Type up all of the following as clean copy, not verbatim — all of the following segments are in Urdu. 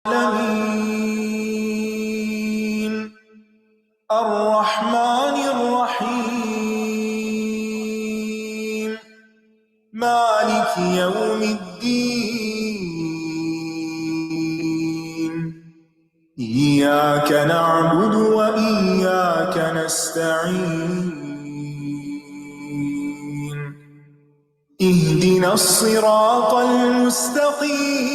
العالمين الرحمن الرحيم مالك يوم الدين إياك نعبد وإياك نستعين اهدنا الصراط المستقيم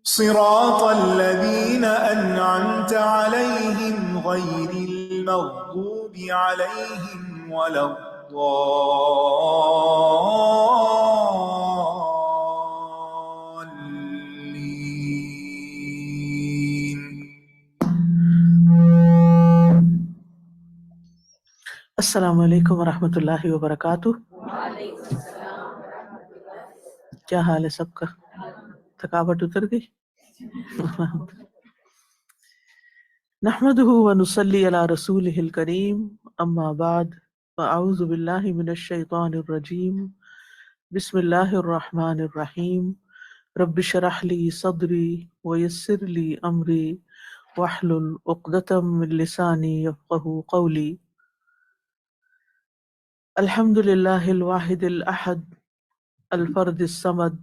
صراط الذين أنعمت عليهم غير المغضوب عليهم ولا الضالين. السلام علیکم ورحمۃ اللہ وبرکاتہ۔ کیا حال ہے سب کا؟ تھکاوٹ اتر گئی؟ نحمده ونصلی علی رسولہ الکریم، اما بعد فاعوذ باللہ من الشیطان الرجیم، بسم اللہ الرحمن الرحیم، رب اشرح لی صدری ویسر لی امری واحلل عقدۃ من لسانی یفقہوا قولی۔ الحمد للہ الواحد الاحد الفرد الصمد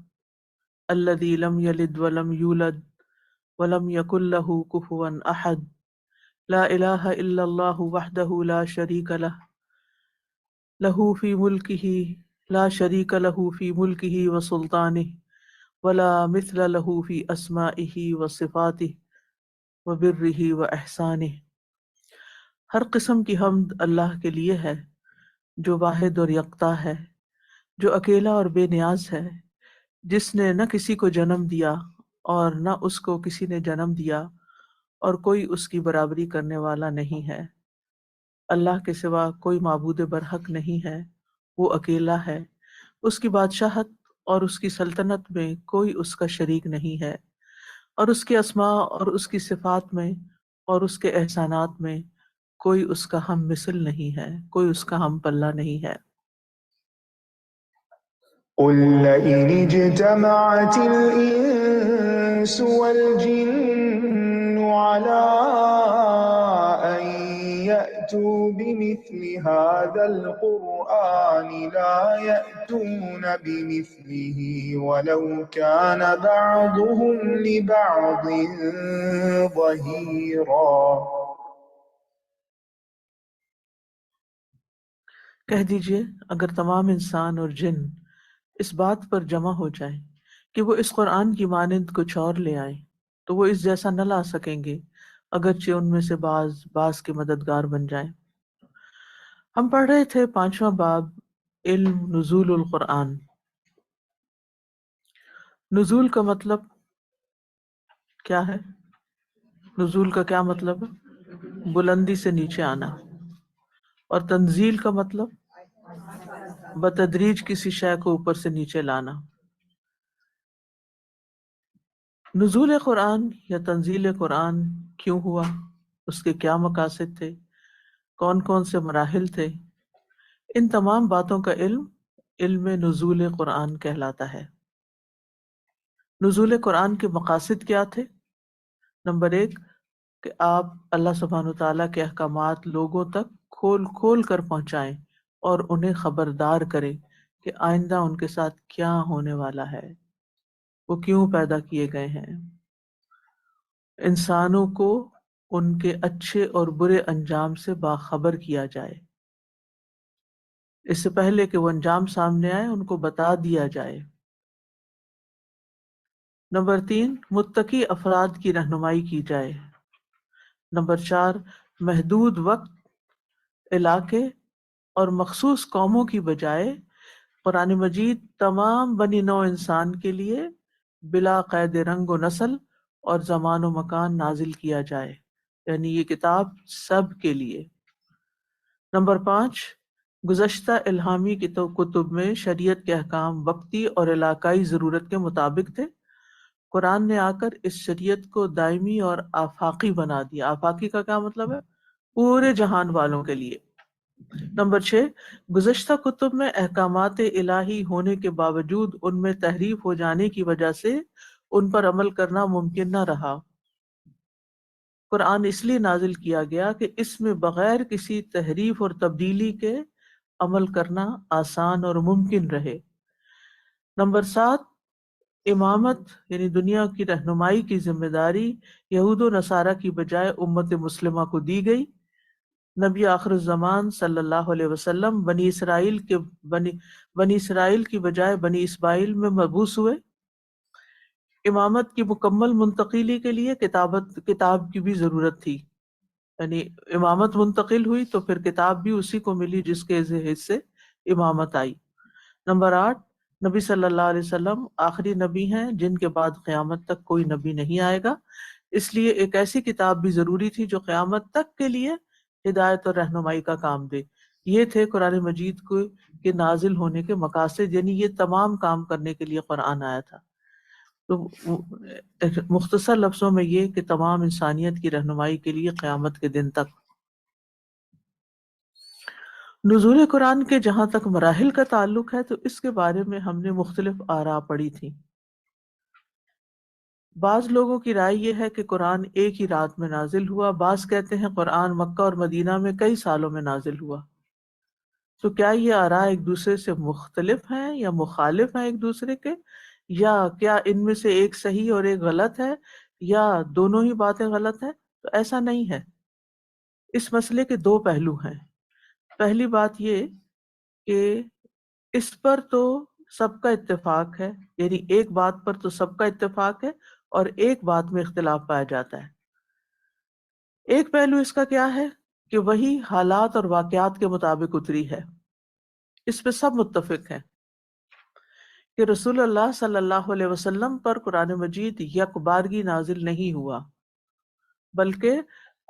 الذي لم يلد ولم يولد ولم يكن له كفوا احد، لا الہ الا اللہ وحدہ لا شریک لہ، لہ فی ملکہ لا شریک لہ فی ملکہ وسلطانہ، ولا مثل لہ فی اسمائہ وصفاتہ وبرہ واحسانہ۔ ہر قسم کی حمد اللہ کے لیے ہے جو واحد اور یکتا ہے، جو اکیلا اور بے نیاز ہے، جس نے نہ کسی کو جنم دیا اور نہ اس کو کسی نے جنم دیا، اور کوئی اس کی برابری کرنے والا نہیں ہے۔ اللہ کے سوا کوئی معبود برحق نہیں ہے، وہ اکیلا ہے، اس کی بادشاہت اور اس کی سلطنت میں کوئی اس کا شریک نہیں ہے، اور اس کے اسماء اور اس کی صفات میں اور اس کے احسانات میں کوئی اس کا ہم مثل نہیں ہے، کوئی اس کا ہم پلہ نہیں ہے۔ قل لئن اجتمعت الإنس والجن على أن يأتوا بمثل هذا القرآن لا يأتون بمثله ولو كان بعضهم لبعض ظهيرا۔ کہہ دیجئے اگر تمام انسان اور جن اس بات پر جمع ہو جائیں کہ وہ اس قرآن کی مانند کچھ اور لے آئیں تو وہ اس جیسا نہ لا سکیں گے، اگرچہ ان میں سے بعض کے مددگار بن جائیں۔ ہم پڑھ رہے تھے 5واں باب علم نزول القرآن۔ نزول کا مطلب کیا ہے؟ نزول کا کیا مطلب ہے؟ بلندی سے نیچے آنا۔ اور تنزیل کا مطلب بتدریج کسی شے کو اوپر سے نیچے لانا۔ نزول قرآن یا تنزیل قرآن کیوں ہوا؟ اس کے کیا مقاصد تھے؟ کون کون سے مراحل تھے؟ ان تمام باتوں کا علم نزول قرآن کہلاتا ہے۔ نزول قرآن کے مقاصد کیا تھے؟ نمبر 1 کہ آپ اللہ سبحانہ وتعالیٰ کے احکامات لوگوں تک کھول کھول کر پہنچائیں اور انہیں خبردار کریں کہ آئندہ ان کے ساتھ کیا ہونے والا ہے، وہ کیوں پیدا کیے گئے ہیں، انسانوں کو ان کے اچھے اور برے انجام سے باخبر کیا جائے، اس سے پہلے کہ وہ انجام سامنے آئے ان کو بتا دیا جائے۔ نمبر 3 متقی افراد کی رہنمائی کی جائے۔ نمبر 4 محدود وقت، علاقے اور مخصوص قوموں کی بجائے قرآن مجید تمام بنی نوع انسان کے لیے بلا قید رنگ و نسل اور زمان و مکان نازل کیا جائے، یعنی یہ کتاب سب کے لیے۔ نمبر 5 گزشتہ الہامی کتب میں شریعت کے احکام وقتی اور علاقائی ضرورت کے مطابق تھے، قرآن نے آ کر اس شریعت کو دائمی اور آفاقی بنا دیا۔ آفاقی کا کیا مطلب ہے؟ پورے جہان والوں کے لیے۔ نمبر 6، گزشتہ کتب میں احکامات الہی ہونے کے باوجود ان میں تحریف ہو جانے کی وجہ سے ان پر عمل کرنا ممکن نہ رہا۔ قرآن اس لیے نازل کیا گیا کہ اس میں بغیر کسی تحریف اور تبدیلی کے عمل کرنا آسان اور ممکن رہے۔ نمبر 7، امامت یعنی دنیا کی رہنمائی کی ذمہ داری یہود و نصارہ کی بجائے امت مسلمہ کو دی گئی۔ نبی آخر الزمان صلی اللہ علیہ وسلم بنی اسرائیل کی بجائے بنی اسماعیل میں مبعوث ہوئے۔ امامت کی مکمل منتقلی کے لیے کتاب کی بھی ضرورت تھی، یعنی امامت منتقل ہوئی تو پھر کتاب بھی اسی کو ملی جس کے حصے امامت آئی۔ نمبر 8، نبی صلی اللہ علیہ وسلم آخری نبی ہیں جن کے بعد قیامت تک کوئی نبی نہیں آئے گا، اس لیے ایک ایسی کتاب بھی ضروری تھی جو قیامت تک کے لیے ہدایت اور رہنمائی کا کام دے۔ یہ تھے قرآن مجید کے نازل ہونے کے مقاصد، یعنی یہ تمام کام کرنے کے لیے قرآن آیا تھا۔ تو مختصر لفظوں میں یہ کہ تمام انسانیت کی رہنمائی کے لیے قیامت کے دن تک۔ نزول قرآن کے جہاں تک مراحل کا تعلق ہے تو اس کے بارے میں ہم نے مختلف آراء پڑھی تھی۔ بعض لوگوں کی رائے یہ ہے کہ قرآن ایک ہی رات میں نازل ہوا، بعض کہتے ہیں قرآن مکہ اور مدینہ میں کئی سالوں میں نازل ہوا۔ تو کیا یہ آراء ایک دوسرے سے مختلف ہیں یا مخالف ہیں ایک دوسرے کے، یا کیا ان میں سے ایک صحیح اور ایک غلط ہے، یا دونوں ہی باتیں غلط ہیں؟ تو ایسا نہیں ہے۔ اس مسئلے کے دو پہلو ہیں۔ پہلی بات یہ کہ اس پر تو سب کا اتفاق ہے، یعنی ایک بات پر تو سب کا اتفاق ہے اور ایک بات میں اختلاف پایا جاتا ہے۔ ایک پہلو اس کا کیا ہے کہ وہی حالات اور واقعات کے مطابق اتری ہے۔ اس پہ سب متفق ہیں کہ رسول اللہ صلی اللہ علیہ وسلم پر قرآن مجید یک بارگی نازل نہیں ہوا، بلکہ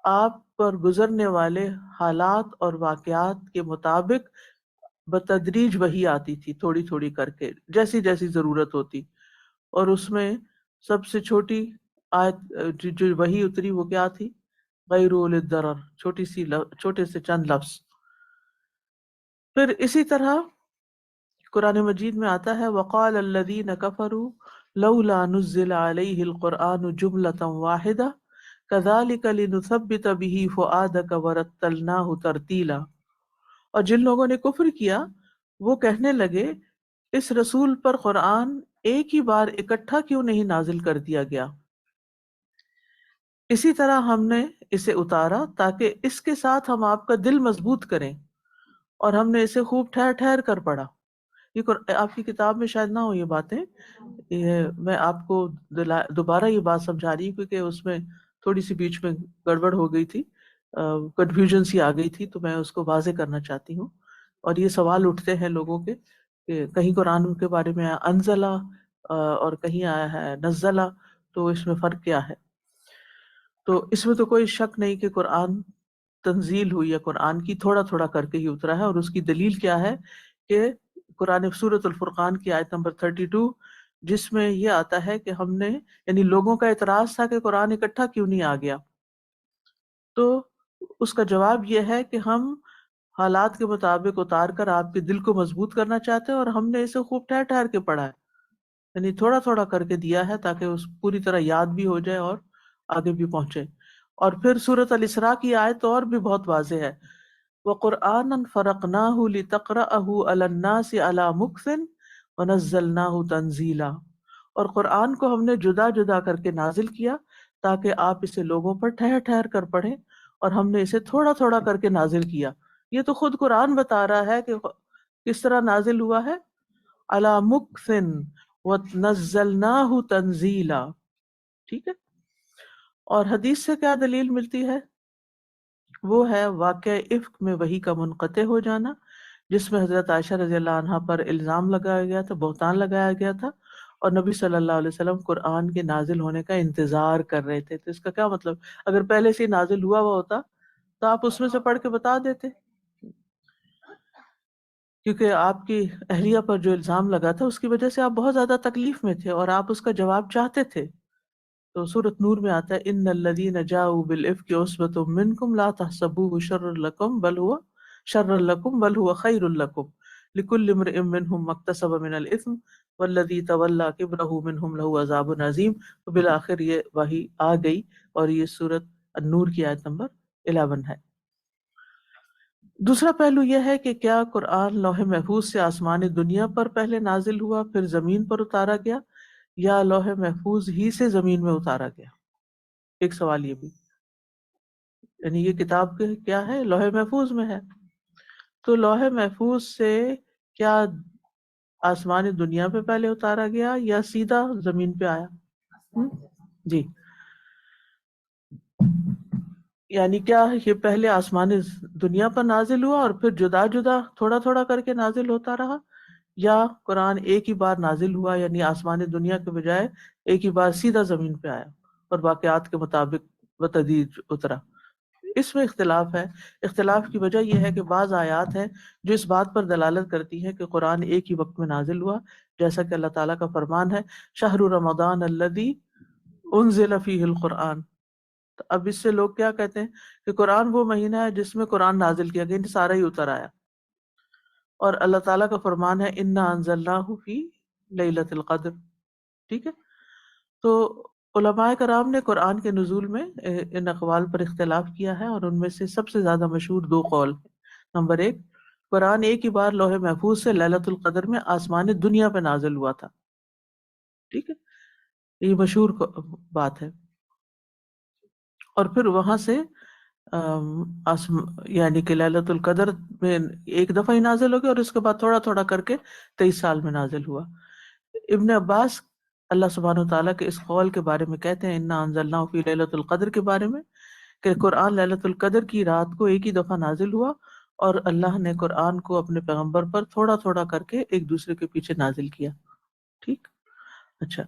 آپ پر گزرنے والے حالات اور واقعات کے مطابق بتدریج وحی آتی تھی، تھوڑی تھوڑی کر کے، جیسی جیسی ضرورت ہوتی۔ اور اس میں سب سے چھوٹی آیت جو وحی اتری وہ کیا تھی؟ غیر اولي الضرر، چھوٹے سے چند لفظ۔ پھر اسی طرح قرآن مجید میں آتا ہے وقال الذین کفروا لولا نزل علیہ القرآن جملة واحدة كذلك لنثبت به فؤادك ورتلناه ترتیلا۔ اور جن لوگوں نے کفر کیا وہ کہنے لگے اس رسول پر قرآن ایک ہی بار اکٹھا کیوں نہیں نازل کر دیا گیا، اسی طرح ہم نے اسے اتارا تاکہ اس کے ساتھ ہم آپ کا دل مضبوط کریں، اور ہم نے اسے خوب ٹھہر ٹھہر کر پڑھا۔ یہ آپ کی کتاب میں شاید نہ ہو یہ باتیں، یہ میں آپ کو دوبارہ یہ بات سمجھا رہی ہوں کیونکہ اس میں تھوڑی سی بیچ میں گڑبڑ ہو گئی تھی، کنفیوژن سی آ گئی تھی، تو میں اس کو واضح کرنا چاہتی ہوں۔ اور یہ سوال اٹھتے ہیں لوگوں کے کہ کہیں قرآن کے بارے میں انزلہ اور کہیں آیا ہے نزلہ، تو اس میں فرق کیا ہے؟ تو اس میں تو کوئی شک نہیں کہ قرآن تنزیل ہوئی ہے، قرآن کی تھوڑا تھوڑا کر کے ہی اترا ہے، اور اس کی دلیل کیا ہے کہ قرآن سورۃ الفرقان کی آیت نمبر 32 جس میں یہ آتا ہے کہ ہم نے، یعنی لوگوں کا اعتراض تھا کہ قرآن اکٹھا کیوں نہیں آ گیا، تو اس کا جواب یہ ہے کہ ہم حالات کے مطابق اتار کر آپ کے دل کو مضبوط کرنا چاہتے ہیں، اور ہم نے اسے خوب ٹھہر ٹھہر کے پڑھا ہے، یعنی تھوڑا تھوڑا کر کے دیا ہے تاکہ اس پوری طرح یاد بھی ہو جائے اور آگے بھی پہنچے۔ اور پھر سورۃ الاسراء کی آیت اور بھی بہت واضح ہے وَقُرْآنًا فَرَقْنَاهُ لِتَقْرَأَهُ عَلَى النَّاسِ عَلَى مُكْثٍ وَنَزَّلْنَاهُ تَنزِيلًا، اور قرآن کو ہم نے جدا جدا کر کے نازل کیا تاکہ آپ اسے لوگوں پر ٹھہر ٹھہر کر پڑھیں، اور ہم نے اسے تھوڑا تھوڑا کر کے نازل کیا۔ یہ تو خود قرآن بتا رہا ہے کہ کس طرح نازل ہوا ہے، عَلَى مُكْثٍ وَنَزَّلْنَاهُ تَنزِيلًا، ٹھیک ہے۔ اور حدیث سے کیا دلیل ملتی ہے؟ وہ ہے واقعہ افک میں وحی کا منقطع ہو جانا، جس میں حضرت عائشہ رضی اللہ عنہا پر الزام لگایا گیا تھا، بہتان لگایا گیا تھا، اور نبی صلی اللہ علیہ وسلم قرآن کے نازل ہونے کا انتظار کر رہے تھے۔ تو اس کا کیا مطلب؟ اگر پہلے سے ہی نازل ہوا ہوا ہوتا تو آپ اس میں سے پڑھ کے بتا دیتے، کیونکہ آپ کی اہلیہ پر جو الزام لگا تھا اس کی وجہ سے آپ بہت زیادہ تکلیف میں تھے اور آپ اس کا جواب چاہتے تھے۔ تو سورۃ نور میں آتا ہے ان الذین جاؤوا بالافک عصبۃ منکم لا تحسبوه شرا لکم بل هو شر لکم بل هو خیر لکم لکل امرئ منہم ما اکتسب من الاثم والذی تولی کبرہ منہم لہ عذاب عظیم. تو بالآخر یہ وحی آ گئی اور یہ سورۃ النور کی آیت نمبر 11 ہے. دوسرا پہلو یہ ہے کہ کیا قرآن لوح محفوظ سے آسمان دنیا پر پہلے نازل ہوا پھر زمین پر اتارا گیا، یا لوح محفوظ ہی سے زمین میں اتارا گیا؟ ایک سوال یہ بھی، یعنی یہ کتاب کیا ہے؟ لوح محفوظ میں ہے. تو لوح محفوظ سے کیا آسمان دنیا پہ پہلے اتارا گیا یا سیدھا زمین پہ آیا؟ جی، یعنی کیا یہ پہلے آسمان دنیا پر نازل ہوا اور پھر جدا جدا تھوڑا تھوڑا کر کے نازل ہوتا رہا، یا قرآن ایک ہی بار نازل ہوا یعنی آسمان دنیا کے بجائے ایک ہی بار سیدھا زمین پہ آیا اور واقعات کے مطابق بتدریج اترا؟ اس میں اختلاف ہے. اختلاف کی وجہ یہ ہے کہ بعض آیات ہیں جو اس بات پر دلالت کرتی ہیں کہ قرآن ایک ہی وقت میں نازل ہوا، جیسا کہ اللہ تعالیٰ کا فرمان ہے شہر رمضان الذی انزل فیہ القرآن. تو اب اس سے لوگ کیا کہتے ہیں کہ قرآن وہ مہینہ ہے جس میں قرآن نازل کیا گیا، سارا ہی اتر آیا. اور اللہ تعالیٰ کا فرمان ہے انا انزلناہ فی لیلۃ القدر. ٹھیک ہے، تو علماء کرام نے قرآن کے نزول میں ان اقوال پر اختلاف کیا ہے، اور ان میں سے سب سے زیادہ مشہور دو قول ہیں. نمبر ایک، قرآن ایک ہی بار لوح محفوظ سے لیلۃ القدر میں آسمان دنیا پہ نازل ہوا تھا. ٹھیک ہے، یہ مشہور بات ہے. اور پھر وہاں سے یعنی کہ لیلۃ القدر میں ایک دفعہ ہی نازل ہو گیا اور اس کے بعد تھوڑا تھوڑا کر کے 23 سال میں نازل ہوا. ابن عباس اللہ سبحانہ وتعالیٰ کے اس قول کے بارے میں کہتے ہیں انا انزلناہ فی لیلۃ القدر کے بارے میں کہ قرآن لیلۃ القدر کی رات کو ایک ہی دفعہ نازل ہوا اور اللہ نے قرآن کو اپنے پیغمبر پر تھوڑا تھوڑا کر کے ایک دوسرے کے پیچھے نازل کیا. ٹھیک، اچھا.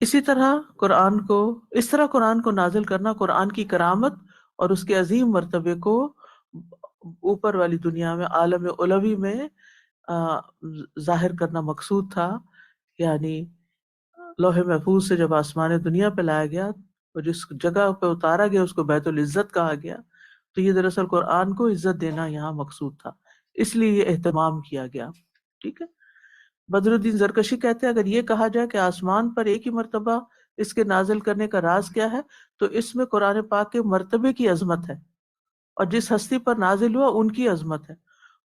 اسی طرح قرآن کو نازل کرنا قرآن کی کرامت اور اس کے عظیم مرتبے کو اوپر والی دنیا میں عالم علوی میں ظاہر کرنا مقصود تھا. یعنی لوح محفوظ سے جب آسمان دنیا پہ لایا گیا اور جس جگہ پہ اتارا گیا اس کو بیت العزت کہا گیا، تو یہ دراصل قرآن کو عزت دینا یہاں مقصود تھا، اس لیے یہ اہتمام کیا گیا. ٹھیک ہے. بدر الدین زرکشی کہتے ہیں اگر یہ کہا جائے کہ آسمان پر ایک ہی مرتبہ اس کے نازل کرنے کا راز کیا ہے تو اس میں قرآن پاک کے مرتبے کی عظمت ہے اور جس ہستی پر نازل ہوا ان کی عظمت ہے.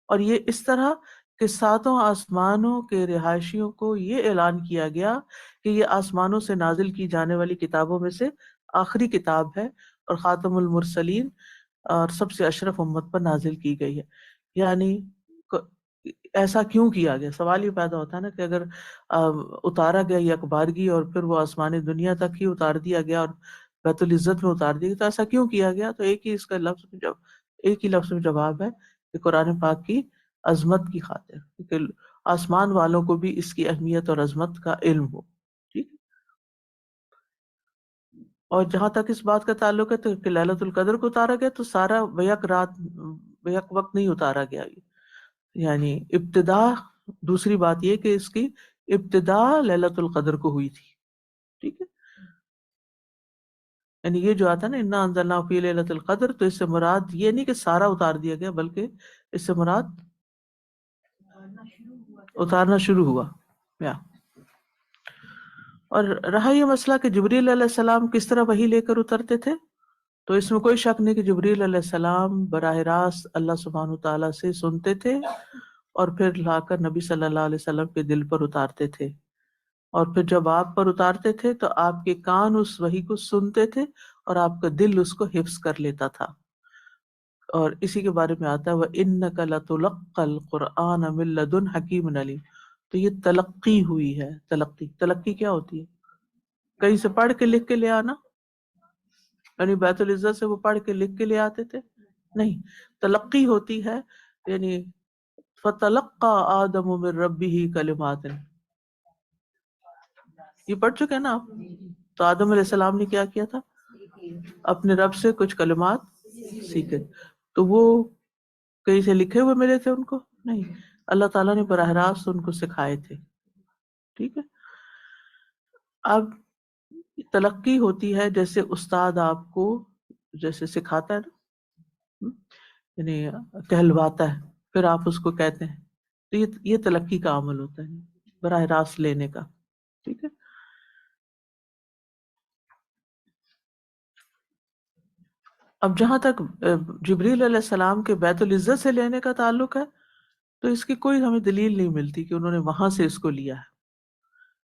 اور یہ اس طرح کہ ساتوں آسمانوں کے رہائشیوں کو یہ اعلان کیا گیا کہ یہ آسمانوں سے نازل کی جانے والی کتابوں میں سے آخری کتاب ہے اور خاتم المرسلین اور سب سے اشرف امت پر نازل کی گئی ہے. یعنی ایسا کیوں کیا گیا؟ سوال یہ پیدا ہوتا ہے نا کہ اگر اتارا گیا یہ اخبارگی اور پھر وہ آسمان دنیا تک ہی اتار دیا گیا اور بیت العزت میں اتار دیا گیا تو ایسا کیوں کیا گیا؟ تو ایک ہی لفظ میں جواب ہے کہ قرآن پاک کی عظمت کی خاطر، کہ آسمان والوں کو بھی اس کی اہمیت اور عظمت کا علم ہو. ٹھیک. اور جہاں تک اس بات کا تعلق ہے تو کہ لیلۃ القدر کو اتارا گیا تو سارا بیک وقت نہیں اتارا گیا. یعنی ابتدا، دوسری بات یہ کہ اس کی ابتدا لیلۃ القدر کو ہوئی تھی. ٹھیک ہے، یعنی یہ جو آتا ہے نا انا انزلناہ فی لیلۃ القدر، تو اس سے مراد یہ نہیں کہ سارا اتار دیا گیا بلکہ اس سے مراد اتارنا شروع ہوا. اور رہا یہ مسئلہ کہ جبریل علیہ السلام کس طرح وحی لے کر اترتے تھے، تو اس میں کوئی شک نہیں کہ جبریل علیہ السلام براہ راست اللہ سبحانہ تعالیٰ سے سنتے تھے اور پھر لا کر نبی صلی اللہ علیہ وسلم کے دل پر اتارتے تھے. اور پھر جب آپ پر اتارتے تھے تو آپ کے کان اس وحی کو سنتے تھے اور آپ کا دل اس کو حفظ کر لیتا تھا. اور اسی کے بارے میں آتا ہے وَإِنَّكَ لَتُلَقَّى الْقُرْآنَ مِن لَّدُنْ حَكِيمٍ عَلِيمٍ. تو یہ تلقی ہوئی ہے. تلقی کیا ہوتی ہے؟ کہیں سے پڑھ کے لکھ کے لے آنا، یعنی بیت العزت سے وہ پڑھ کے لکھ کے لے آتے تھے؟ نہیں، تلقی ہوتی ہے یعنی فَتَلَقَّى آدَمُ مِن رَّبِّهِ كَلِمَاتٍ. یہ پڑھ چکے ہیں نا آپ؟ تو آدم علیہ السلام نے کیا کیا تھا؟ اپنے رب سے کچھ کلمات سیکھے. تو وہ کہیں سے لکھے ہوئے ملے تھے ان کو؟ نہیں، اللہ تعالیٰ نے براہ راست ان کو سکھائے تھے. ٹھیک ہے. اب تلقی ہوتی ہے جیسے استاد آپ کو جیسے سکھاتا ہے نا، یعنی کہلواتا ہے، پھر آپ اس کو کہتے ہیں، تو یہ تلقی کا عمل ہوتا ہے، براہ راست لینے کا. ٹھیک ہے. اب جہاں تک جبریل علیہ السلام کے بیت العزت سے لینے کا تعلق ہے، تو اس کی کوئی ہمیں دلیل نہیں ملتی کہ انہوں نے وہاں سے اس کو لیا ہے.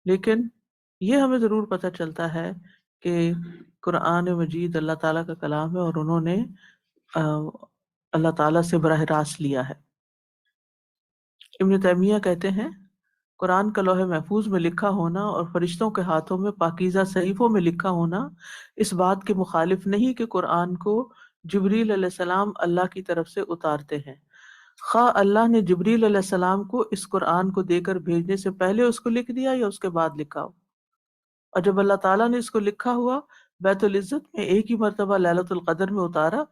لیکن یہ ہمیں ضرور پتہ چلتا ہے کہ قرآن مجید اللہ تعالیٰ کا کلام ہے، اور انہوں نے اللہ تعالیٰ سے براہ راست لیا ہے. ابن تیمیہ کہتے ہیں قرآن کا لوح محفوظ میں لکھا ہونا اور فرشتوں کے ہاتھوں میں پاکیزہ صحیفوں میں لکھا ہونا اس بات کے مخالف نہیں کہ قرآن کو جبریل علیہ السلام اللہ کی طرف سے اتارتے ہیں، خواہ اللہ نے جبریل علیہ السلام کو اس قرآن کو دے کر بھیجنے سے پہلے اس کو لکھ دیا یا اس کے بعد لکھا ہو. اور جب اللہ تعالیٰ نے اس کو لکھا ہوا بیت العزت میں ایک ہی مرتبہ لیلۃ القدر میں اتارا،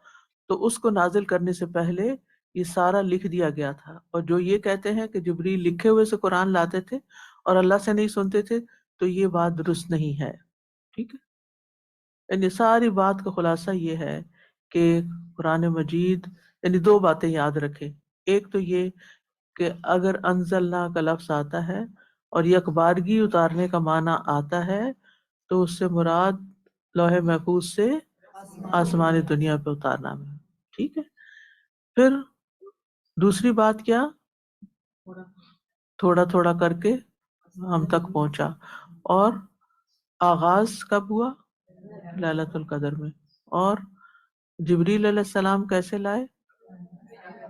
تو اس کو نازل کرنے سے پہلے یہ سارا لکھ دیا گیا تھا. اور جو یہ کہتے ہیں کہ جبریل لکھے ہوئے سے قرآن لاتے تھے اور اللہ سے نہیں سنتے تھے، تو یہ بات درست نہیں ہے. ٹھیک ہے. یعنی ساری بات کا خلاصہ یہ ہے کہ قرآن مجید، یعنی دو باتیں یاد رکھیں. ایک تو یہ کہ اگر انزلنا کا لفظ آتا ہے اور یکبارگی اتارنے کا معنی آتا ہے، تو اس سے مراد لوح محفوظ سے آسمانی دنیا پہ اتارنا ہے. ٹھیک ہے. پھر دوسری بات کیا؟ تھوڑا تھوڑا کر کے ہم تک پہنچا. اور آغاز کب ہوا؟ لیلۃ القدر میں. اور جبریل علیہ السلام کیسے لائے؟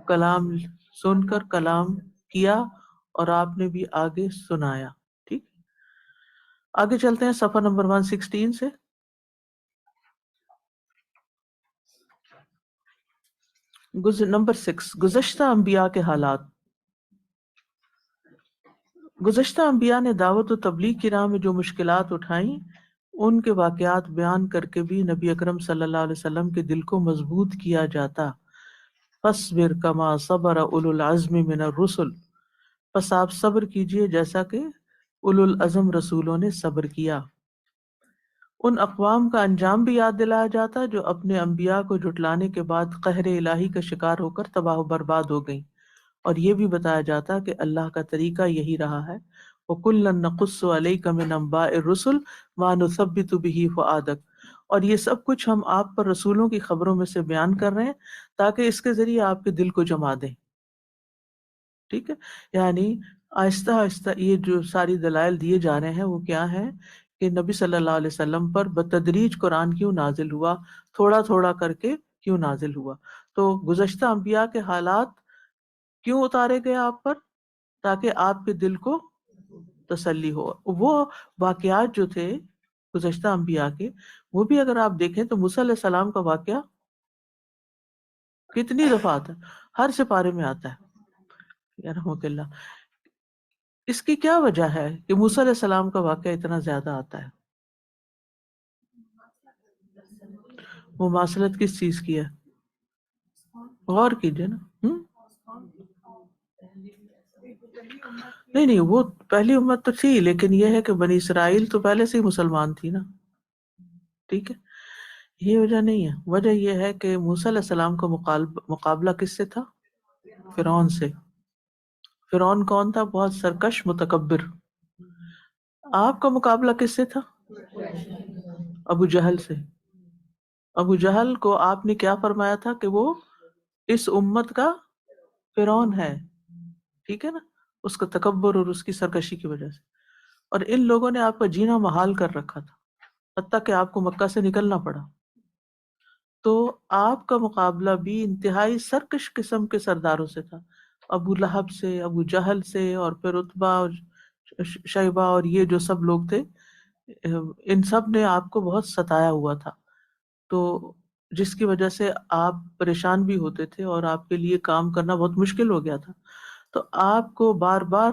کلام سن کر کلام کیا، اور آپ نے بھی آگے سنایا. ٹھیک. آگے چلتے ہیں صفحہ نمبر 116 سے. نمبر 6، گزشتہ انبیاء کے حالات. گزشتہ انبیاء نے دعوت و تبلیغ کی راہ میں جو مشکلات اٹھائیں، ان کے واقعات بیان کر کے بھی نبی اکرم صلی اللہ علیہ وسلم کے دل کو مضبوط کیا جاتا. فاصبر کما صبر اولو العزم من الرسل، پس آپ صبر کیجئے جیسا کہ اولو العزم رسولوں نے صبر کیا. ان اقوام کا انجام بھی یاد دلایا جاتا جو اپنے انبیاء کو جھٹلانے کے بعد قہر الہی کا شکار ہو کر تباہ و برباد ہو گئیں، اور یہ بھی بتایا جاتا کہ اللہ کا طریقہ یہی رہا ہے. وَكُلًّا نَقُصُّ عَلَيْكَ مِنْ أَنْبَاءِ الرُّسُلِ مَا نُثَبِّتُ بِهِ فُؤَادَكَ، اور یہ سب کچھ ہم آپ پر رسولوں کی خبروں میں سے بیان کر رہے ہیں تاکہ اس کے ذریعے آپ کے دل کو جما دیں. ٹھیک ہے. یعنی آہستہ آہستہ یہ جو ساری دلائل دیے جا رہے ہیں وہ کیا ہیں کہ نبی صلی اللہ علیہ وسلم پر بتدریج قرآن کیوں نازل ہوا، تھوڑا تھوڑا کر کے کیوں نازل ہوا. تو گزشتہ انبیاء کے حالات کیوں اتارے گئے آپ پر؟ تاکہ آپ کے دل کو تسلی ہو. وہ واقعات جو تھے گزشتہ انبیاء کے، وہ بھی اگر آپ دیکھیں تو موسیٰ علیہ السلام کا واقعہ کتنی دفعہ آتا ہے، ہر سپارے میں آتا ہے. رحمۃ اللہ. اس کی کیا وجہ ہے کہ موسیٰ علیہ السلام کا واقعہ اتنا زیادہ آتا ہے؟ مماثلت کس چیز کی ہے؟ غور کیجئے نا. نہیں نہیں، وہ پہلی امت تو تھی، لیکن یہ ہے کہ بنی اسرائیل تو پہلے سے ہی مسلمان تھی نا. ٹھیک ہے. یہ وجہ نہیں ہے. وجہ یہ ہے کہ موسیٰ علیہ السلام کا مقابلہ کس سے تھا؟ فرعون سے. فرعون کون تھا؟ بہت سرکش متکبر. آپ کا مقابلہ کس سے تھا؟ ابو جہل سے. ابو جہل کو آپ نے کیا فرمایا تھا کہ وہ اس امت کا فرعون ہے. ٹھیک ہے نا، اس کا تکبر اور اس کی سرکشی کی وجہ سے. اور ان لوگوں نے آپ کا جینا محال کر رکھا تھا، حتیٰ کہ آپ کو مکہ سے نکلنا پڑا. تو آپ کا مقابلہ بھی انتہائی سرکش قسم کے سرداروں سے تھا، ابو لہب سے، ابو جہل سے، اور پھر عتبہ اور شیبہ اور یہ جو سب لوگ تھے، ان سب نے آپ کو بہت ستایا ہوا تھا. تو جس کی وجہ سے آپ پریشان بھی ہوتے تھے اور آپ کے لیے کام کرنا بہت مشکل ہو گیا تھا. تو آپ کو بار بار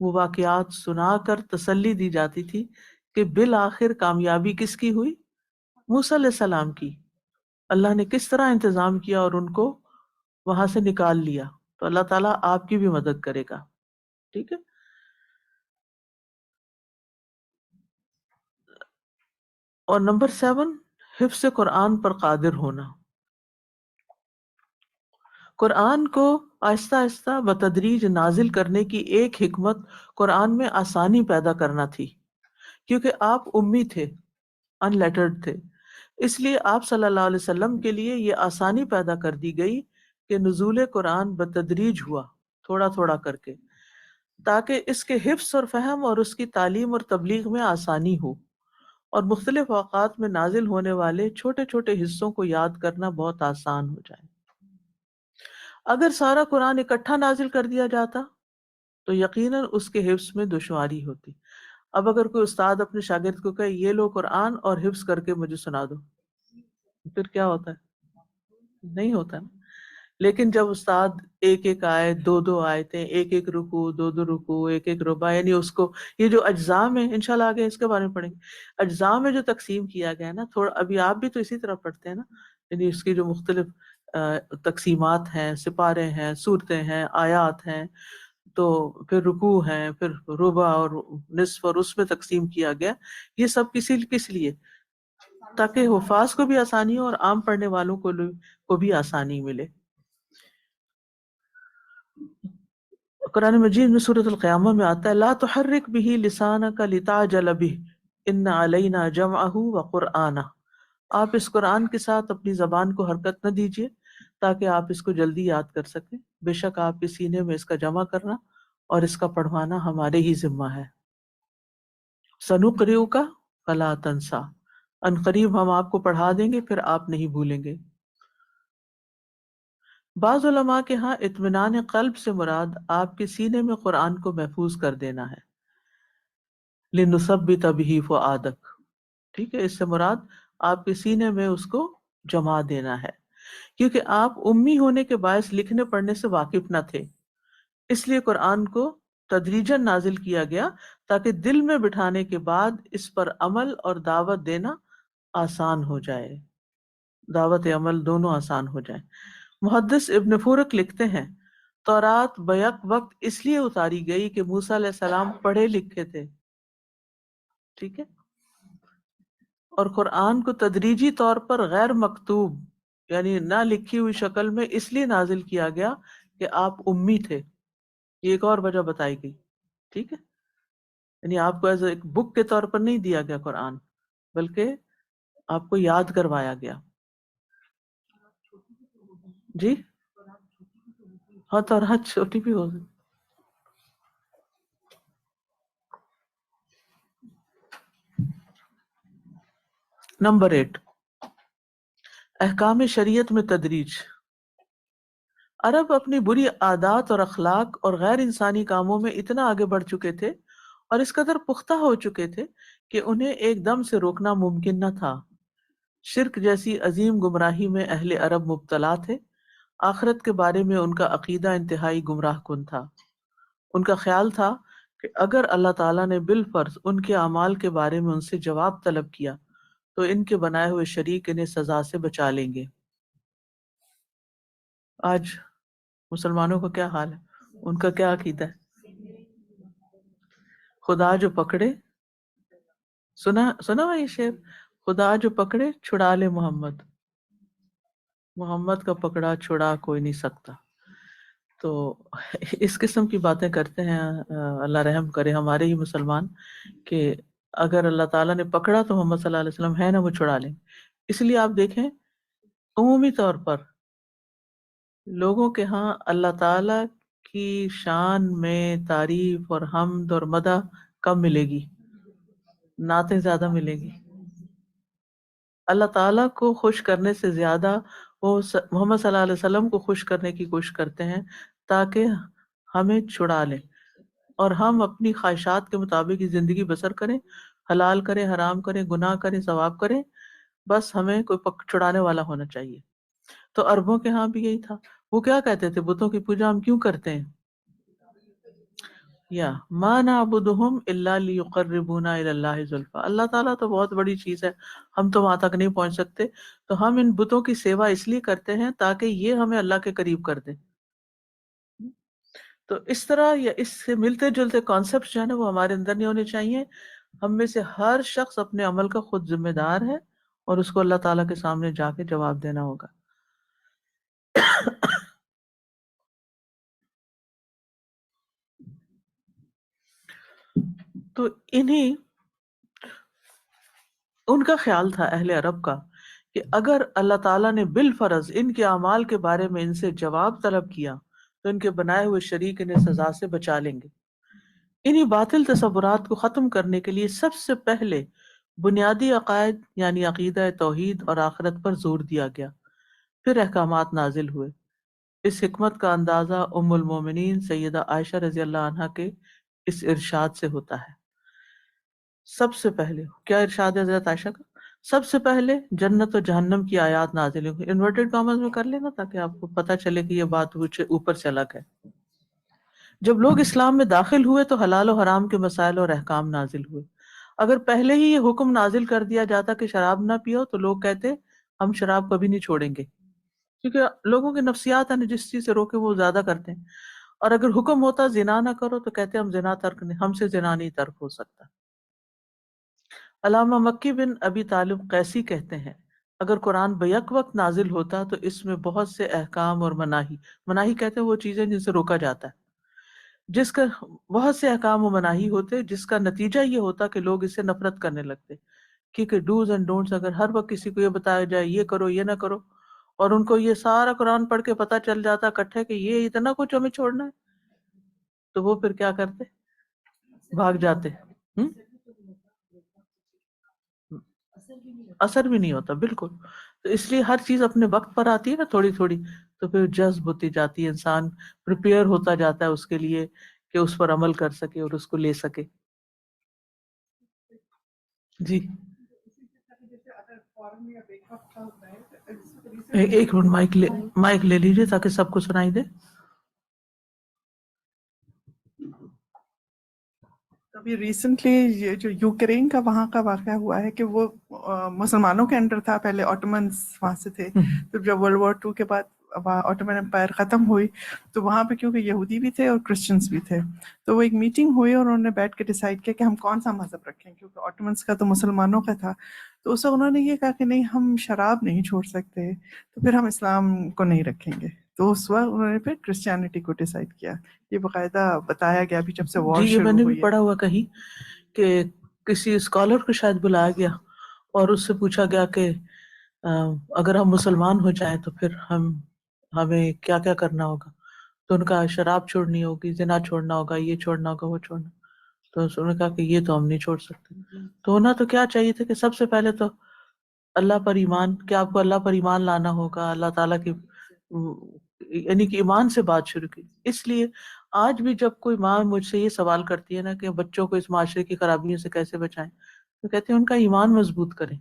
وہ واقعات سنا کر تسلی دی جاتی تھی کہ بالآخر کامیابی کس کی ہوئی؟ موسیٰ علیہ السلام کی. اللہ نے کس طرح انتظام کیا اور ان کو وہاں سے نکال لیا. تو اللہ تعالیٰ آپ کی بھی مدد کرے گا. ٹھیک ہے. اور نمبر 7، حفظ قرآن پر قادر ہونا. قرآن کو آہستہ آہستہ بتدریج نازل کرنے کی ایک حکمت قرآن میں آسانی پیدا کرنا تھی، کیونکہ آپ امی تھے، ان لیٹرڈ تھے، اس لیے آپ صلی اللہ علیہ وسلم کے لیے یہ آسانی پیدا کر دی گئی کہ نزول قرآن بتدریج ہوا، تھوڑا تھوڑا کر کے، تاکہ اس کے حفظ اور فہم اور اس کی تعلیم اور تبلیغ میں آسانی ہو، اور مختلف اوقات میں نازل ہونے والے چھوٹے چھوٹے حصوں کو یاد کرنا بہت آسان ہو جائے۔ اگر سارا قرآن اکٹھا نازل کر دیا جاتا تو یقیناً اس کے حفظ میں دشواری ہوتی۔ اب اگر کوئی استاد اپنے شاگرد کو کہے یہ لو قرآن اور حفظ کر کے مجھے سنا دو، پھر کیا ہوتا ہے؟ نہیں ہوتا نا۔ لیکن جب استاد ایک ایک آیت، دو دو آیتیں، ایک ایک رکوع، دو دو رکوع، ایک ایک ربع، یعنی اس کو یہ جو اجزاء میں انشاءاللہ آگے اس کے بارے میں پڑھیں گے، اجزاء میں جو تقسیم کیا گیا ہے نا، تھوڑا ابھی آپ بھی تو اسی طرح پڑھتے ہیں نا، یعنی اس کی جو مختلف تقسیمات ہیں، سپارے ہیں، صورتیں ہیں، آیات ہیں، تو پھر رکوع ہیں، پھر ربع اور نصف، اور اس میں تقسیم کیا گیا، یہ سب کس لیے؟ تاکہ حفاظ کو بھی آسانی ہو اور عام پڑھنے والوں کو بھی آسانی ملے۔ قرآن مجید میں سورۃ القیامہ میں آتا ہے لا تحرک به لسانک لتعجل به ان علینا جمعہ وقرآنہ، آپ اس قرآن کے ساتھ اپنی زبان کو حرکت نہ دیجیے تاکہ آپ اس کو جلدی یاد کر سکیں، بے شک آپ کے سینے میں اس کا جمع کرنا اور اس کا پڑھوانا ہمارے ہی ذمہ ہے۔ سنقرئک فلا تنسیٰ، ان قریب ہم آپ کو پڑھا دیں گے پھر آپ نہیں بھولیں گے۔ بعض علماء کے ہاں اطمینان قلب سے مراد آپ کے سینے میں قرآن کو محفوظ کر دینا ہے، لنثبت بہ فؤادک، ٹھیک ہے، اس سے مراد آپ کے سینے میں اس کو جما دینا ہے، کیونکہ آپ امی ہونے کے باعث لکھنے پڑھنے سے واقف نہ تھے، اس لیے قرآن کو تدریجاً نازل کیا گیا تاکہ دل میں بٹھانے کے بعد اس پر عمل اور دعوت دینا آسان ہو جائے، دعوت عمل دونوں آسان ہو جائیں۔ محدث ابن فورق لکھتے ہیں تورات بیک وقت اس لیے اتاری گئی کہ موسیٰ علیہ السلام پڑھے لکھے تھے، ٹھیک ہے، اور قرآن کو تدریجی طور پر غیر مکتوب یعنی نہ لکھی ہوئی شکل میں اس لیے نازل کیا گیا کہ آپ امی تھے، یہ ایک اور وجہ بتائی گئی، ٹھیک ہے، یعنی آپ کو ایز ایک بک کے طور پر نہیں دیا گیا قرآن، بلکہ آپ کو یاد کروایا گیا۔ جی ہاں، تورات چھوٹی بھی ہو گئی۔ نمبر 8، احکام شریعت میں تدریج۔ عرب اپنی بری عادات اور اخلاق اور غیر انسانی کاموں میں اتنا آگے بڑھ چکے تھے اور اس قدر پختہ ہو چکے تھے کہ انہیں ایک دم سے روکنا ممکن نہ تھا۔ شرک جیسی عظیم گمراہی میں اہل عرب مبتلا تھے، آخرت کے بارے میں ان کا عقیدہ انتہائی گمراہ کن تھا۔ ان کا خیال تھا کہ اگر اللہ تعالیٰ نے بالفرض ان کے اعمال کے بارے میں ان سے جواب طلب کیا تو ان کے بنائے ہوئے شریک انہیں سزا سے بچا لیں گے۔ آج مسلمانوں کا کیا حال ہے؟ ان کا کیا عقیدہ ہے؟ خدا جو پکڑے، سنا ہوا یہ شعر، خدا جو پکڑے چھڑا لے محمد، محمد کا پکڑا چھڑا کوئی نہیں سکتا۔ تو اس قسم کی باتیں کرتے ہیں، اللہ رحم کرے ہمارے ہی مسلمان، کہ اگر اللہ تعالیٰ نے پکڑا تو محمد صلی اللہ علیہ وسلم ہے نا وہ چھڑا لیں۔ اس لیے آپ دیکھیں عمومی طور پر لوگوں کے ہاں اللہ تعالیٰ کی شان میں تعریف اور حمد اور مدح کم ملے گی، نعتیں زیادہ ملے گی۔ اللہ تعالیٰ کو خوش کرنے سے زیادہ وہ محمد صلی اللہ علیہ وسلم کو خوش کرنے کی کوشش کرتے ہیں تاکہ ہمیں چھڑا لیں اور ہم اپنی خواہشات کے مطابق ہی زندگی بسر کریں، حلال کریں، حرام کریں، گناہ کریں، ثواب کریں، بس ہمیں کوئی چھڑانے والا ہونا چاہیے۔ تو عربوں کے ہاں بھی یہی تھا، وہ کیا کہتے تھے بتوں کی پوجا ہم کیوں کرتے ہیں؟ یا ما نعبدہم الا لیقربونا الی اللہ زلفی، اللہ تعالیٰ تو بہت بڑی چیز ہے، ہم تو وہاں تک نہیں پہنچ سکتے، تو ہم ان بتوں کی سیوا اس لیے کرتے ہیں تاکہ یہ ہمیں اللہ کے قریب کر دیں۔ تو اس طرح یا اس سے ملتے جلتے کانسیپٹ جو ہے نا وہ ہمارے اندر نہیں ہونے چاہیے۔ ہم میں سے ہر شخص اپنے عمل کا خود ذمہ دار ہے اور اس کو اللہ تعالیٰ کے سامنے جا کے جواب دینا ہوگا۔ تو انہیں ان کا خیال تھا اہل عرب کا کہ اگر اللہ تعالیٰ نے بالفرض ان کے اعمال کے بارے میں ان سے جواب طلب کیا تو ان کے بنائے ہوئے شریک انہیں سزا سے بچا لیں گے۔ انہی باطل تصورات کو ختم کرنے کے لیے سب سے پہلے بنیادی عقائد یعنی عقیدہ توحید اور آخرت پر زور دیا گیا، پھر احکامات نازل ہوئے۔ اس حکمت کا اندازہ ام المومنین سیدہ عائشہ رضی اللہ عنہا کے اس ارشاد سے ہوتا ہے۔ سب سے پہلے کیا ارشاد ہے حضرت عائشہ کا؟ سب سے پہلے جنت و جہنم کی آیات نازل ہوئی۔ انورٹڈ کامز میں کر لینا تاکہ آپ کو پتہ چلے کہ یہ بات اوپر سے الگ ہے۔ جب لوگ اسلام میں داخل ہوئے تو حلال و حرام کے مسائل اور احکام نازل ہوئے۔ اگر پہلے ہی یہ حکم نازل کر دیا جاتا کہ شراب نہ پیو تو لوگ کہتے ہم شراب کبھی نہیں چھوڑیں گے، کیونکہ لوگوں کے نفسیات ہیں جس چیز سے روکے وہ زیادہ کرتے ہیں۔ اور اگر حکم ہوتا زنا نہ کرو تو کہتے ہم زنا ترک نہیں، ہم سے زنا نہیں ترک ہو سکتا۔ علامہ مکی بن ابی طالب قیسی کہتے ہیں اگر قرآن بیک وقت نازل ہوتا تو اس میں بہت سے احکام اور مناہی کہتے ہیں وہ چیزیں جن سے روکا جاتا ہے، جس کا بہت سے احکام و مناہی ہوتے جس کا نتیجہ یہ ہوتا کہ لوگ اس سے نفرت کرنے لگتے، کیونکہ ڈوز اینڈ ڈونٹس اگر ہر وقت کسی کو یہ بتایا جائے یہ کرو یہ نہ کرو، اور ان کو یہ سارا قرآن پڑھ کے پتہ چل جاتا اکٹھے کہ یہ اتنا کچھ ہمیں چھوڑنا ہے، تو وہ پھر کیا کرتے؟ بھاگ جاتے۔ اثر بھی نہیں ہوتا، بالکل۔ تو اس لیے ہر چیز اپنے وقت پر آتی ہے نا، تھوڑی تھوڑی، تو پھر جذب ہوتی جاتی ہے، انسان پریپیئر ہوتا جاتا ہے اس کے لیے کہ اس پر عمل کر سکے اور اس کو لے سکے۔ جی ایک منٹ مائک لے لیجیے تاکہ سب کو سنائی دے۔ ابھی ریسنٹلی یہ جو یوکرین کا وہاں کا واقعہ ہوا ہے کہ وہ مسلمانوں کے انڈر تھا، پہلے آٹومنز وہاں سے تھے، پھر جب ورلڈ وار 2 کے بعد آٹومن امپائر ختم ہوئی تو وہاں پہ کیونکہ یہودی بھی تھے اور کرسچنس بھی تھے، تو وہ ایک میٹنگ ہوئی اور انہوں نے بیٹھ کے ڈیسائیڈ کیا کہ ہم کون سا مذہب رکھیں، کیونکہ آٹومنس کا تو مسلمانوں کا تھا۔ تو اس وقت انہوں نے یہ کہا کہ نہیں، ہم شراب نہیں چھوڑ سکتے، تو پھر ہم اسلام کو نہیں رکھیں گے۔ تو اس وقت انہوں نے پھر کرسچینٹی کو ڈیسائیڈ کیا۔ یہ باقاعدہ بتایا گیا ابھی جب سے وار جی یہ میں شروع نے بھی ہوئی ہے۔ پڑھا ہوا کہیں کہ کسی اسکالر کو شاید بلایا گیا اور اس سے پوچھا گیا کہ اگر ہم مسلمان ہو جائیں تو پھر ہمیں کیا کیا کرنا ہوگا، تو ان کا شراب چھوڑنی ہوگی، زنا چھوڑنا ہوگا، یہ چھوڑنا ہوگا، وہ چھوڑنا، تو انہوں نے کہا کہ یہ تو ہم نہیں چھوڑ سکتے۔ تو ہونا تو کیا چاہیے تھا کہ سب سے پہلے تو اللہ پر ایمان، کہ آپ کو اللہ پر ایمان لانا ہوگا، اللہ تعالیٰ کی یعنی کہ ایمان سے بات شروع کی۔ اس لیے آج بھی جب کوئی ماں مجھ سے یہ سوال کرتی ہے نا کہ بچوں کو اس معاشرے کی خرابیوں سے کیسے بچائیں، تو کہتے ہیں ان کا ایمان مضبوط کریں،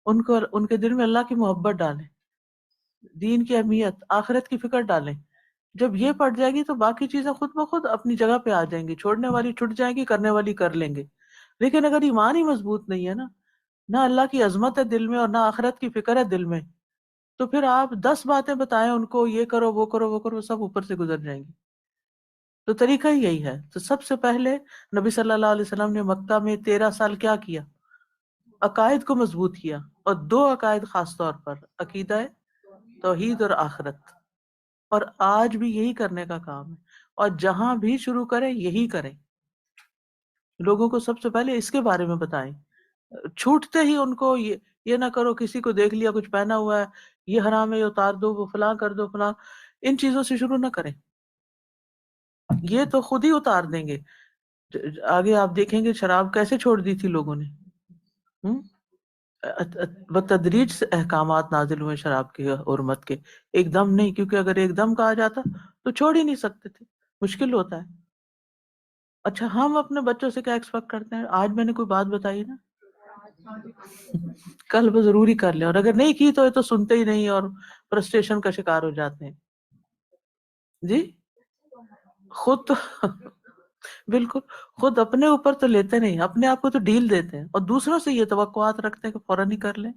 ان کے دل میں اللہ کی محبت ڈالیں، دین کی اہمیت، آخرت کی فکر ڈالیں۔ جب یہ پڑ جائے گی تو باقی چیزیں خود بخود اپنی جگہ پہ آ جائیں گی، چھوڑنے والی چھٹ جائیں گی، کرنے والی کر لیں گے۔ لیکن اگر ایمان ہی مضبوط نہیں ہے نا، نہ اللہ کی عظمت ہے دل میں اور نہ آخرت کی فکر ہے دل میں، تو پھر آپ 10 باتیں بتائیں ان کو، یہ کرو وہ کرو وہ کرو، سب اوپر سے گزر جائیں گی۔ تو طریقہ ہی یہی ہے۔ تو سب سے پہلے نبی صلی اللہ علیہ وسلم نے مکہ میں 13 سال کیا کیا؟ عقائد کو مضبوط کیا، اور 2 عقائد خاص طور پر، عقیدہ توحید اور آخرت، اور آج بھی یہی کرنے کا کام ہے، اور جہاں بھی شروع کریں یہی کریں، لوگوں کو سب سے پہلے اس کے بارے میں بتائیں۔ چھوٹتے ہی ان کو یہ نہ کرو، کسی کو دیکھ لیا کچھ پہنا ہوا ہے، یہ حرام ہے، یہ اتار دو، وہ فلاں کر دو، فلاں، ان چیزوں سے شروع نہ کریں، یہ تو خود ہی اتار دیں گے۔ آگے آپ دیکھیں گے شراب کیسے چھوڑ دی تھی لوگوں نے، بتدریج سے احکامات نازل ہوئے شراب کے حرمت کے، ایک دم نہیں، کیونکہ اگر ایک دم کہا جاتا تو چھوڑ ہی نہیں سکتے تھے، مشکل ہوتا ہے۔ اچھا ہم اپنے بچوں سے کیا ایکسپیکٹ کرتے ہیں؟ آج میں نے کوئی بات بتائی نا، کل وہ ضروری کر لیں، اور اگر نہیں کی تو یہ تو سنتے ہی نہیں اور فرسٹریشن کا شکار ہو جاتے ہیں۔ جی خود تو بالکل خود اپنے اوپر تو لیتے نہیں، اپنے آپ کو تو ڈیل دیتے ہیں، اور دوسروں سے یہ توقعات رکھتے ہیں کہ فوراً ہی کر لیں۔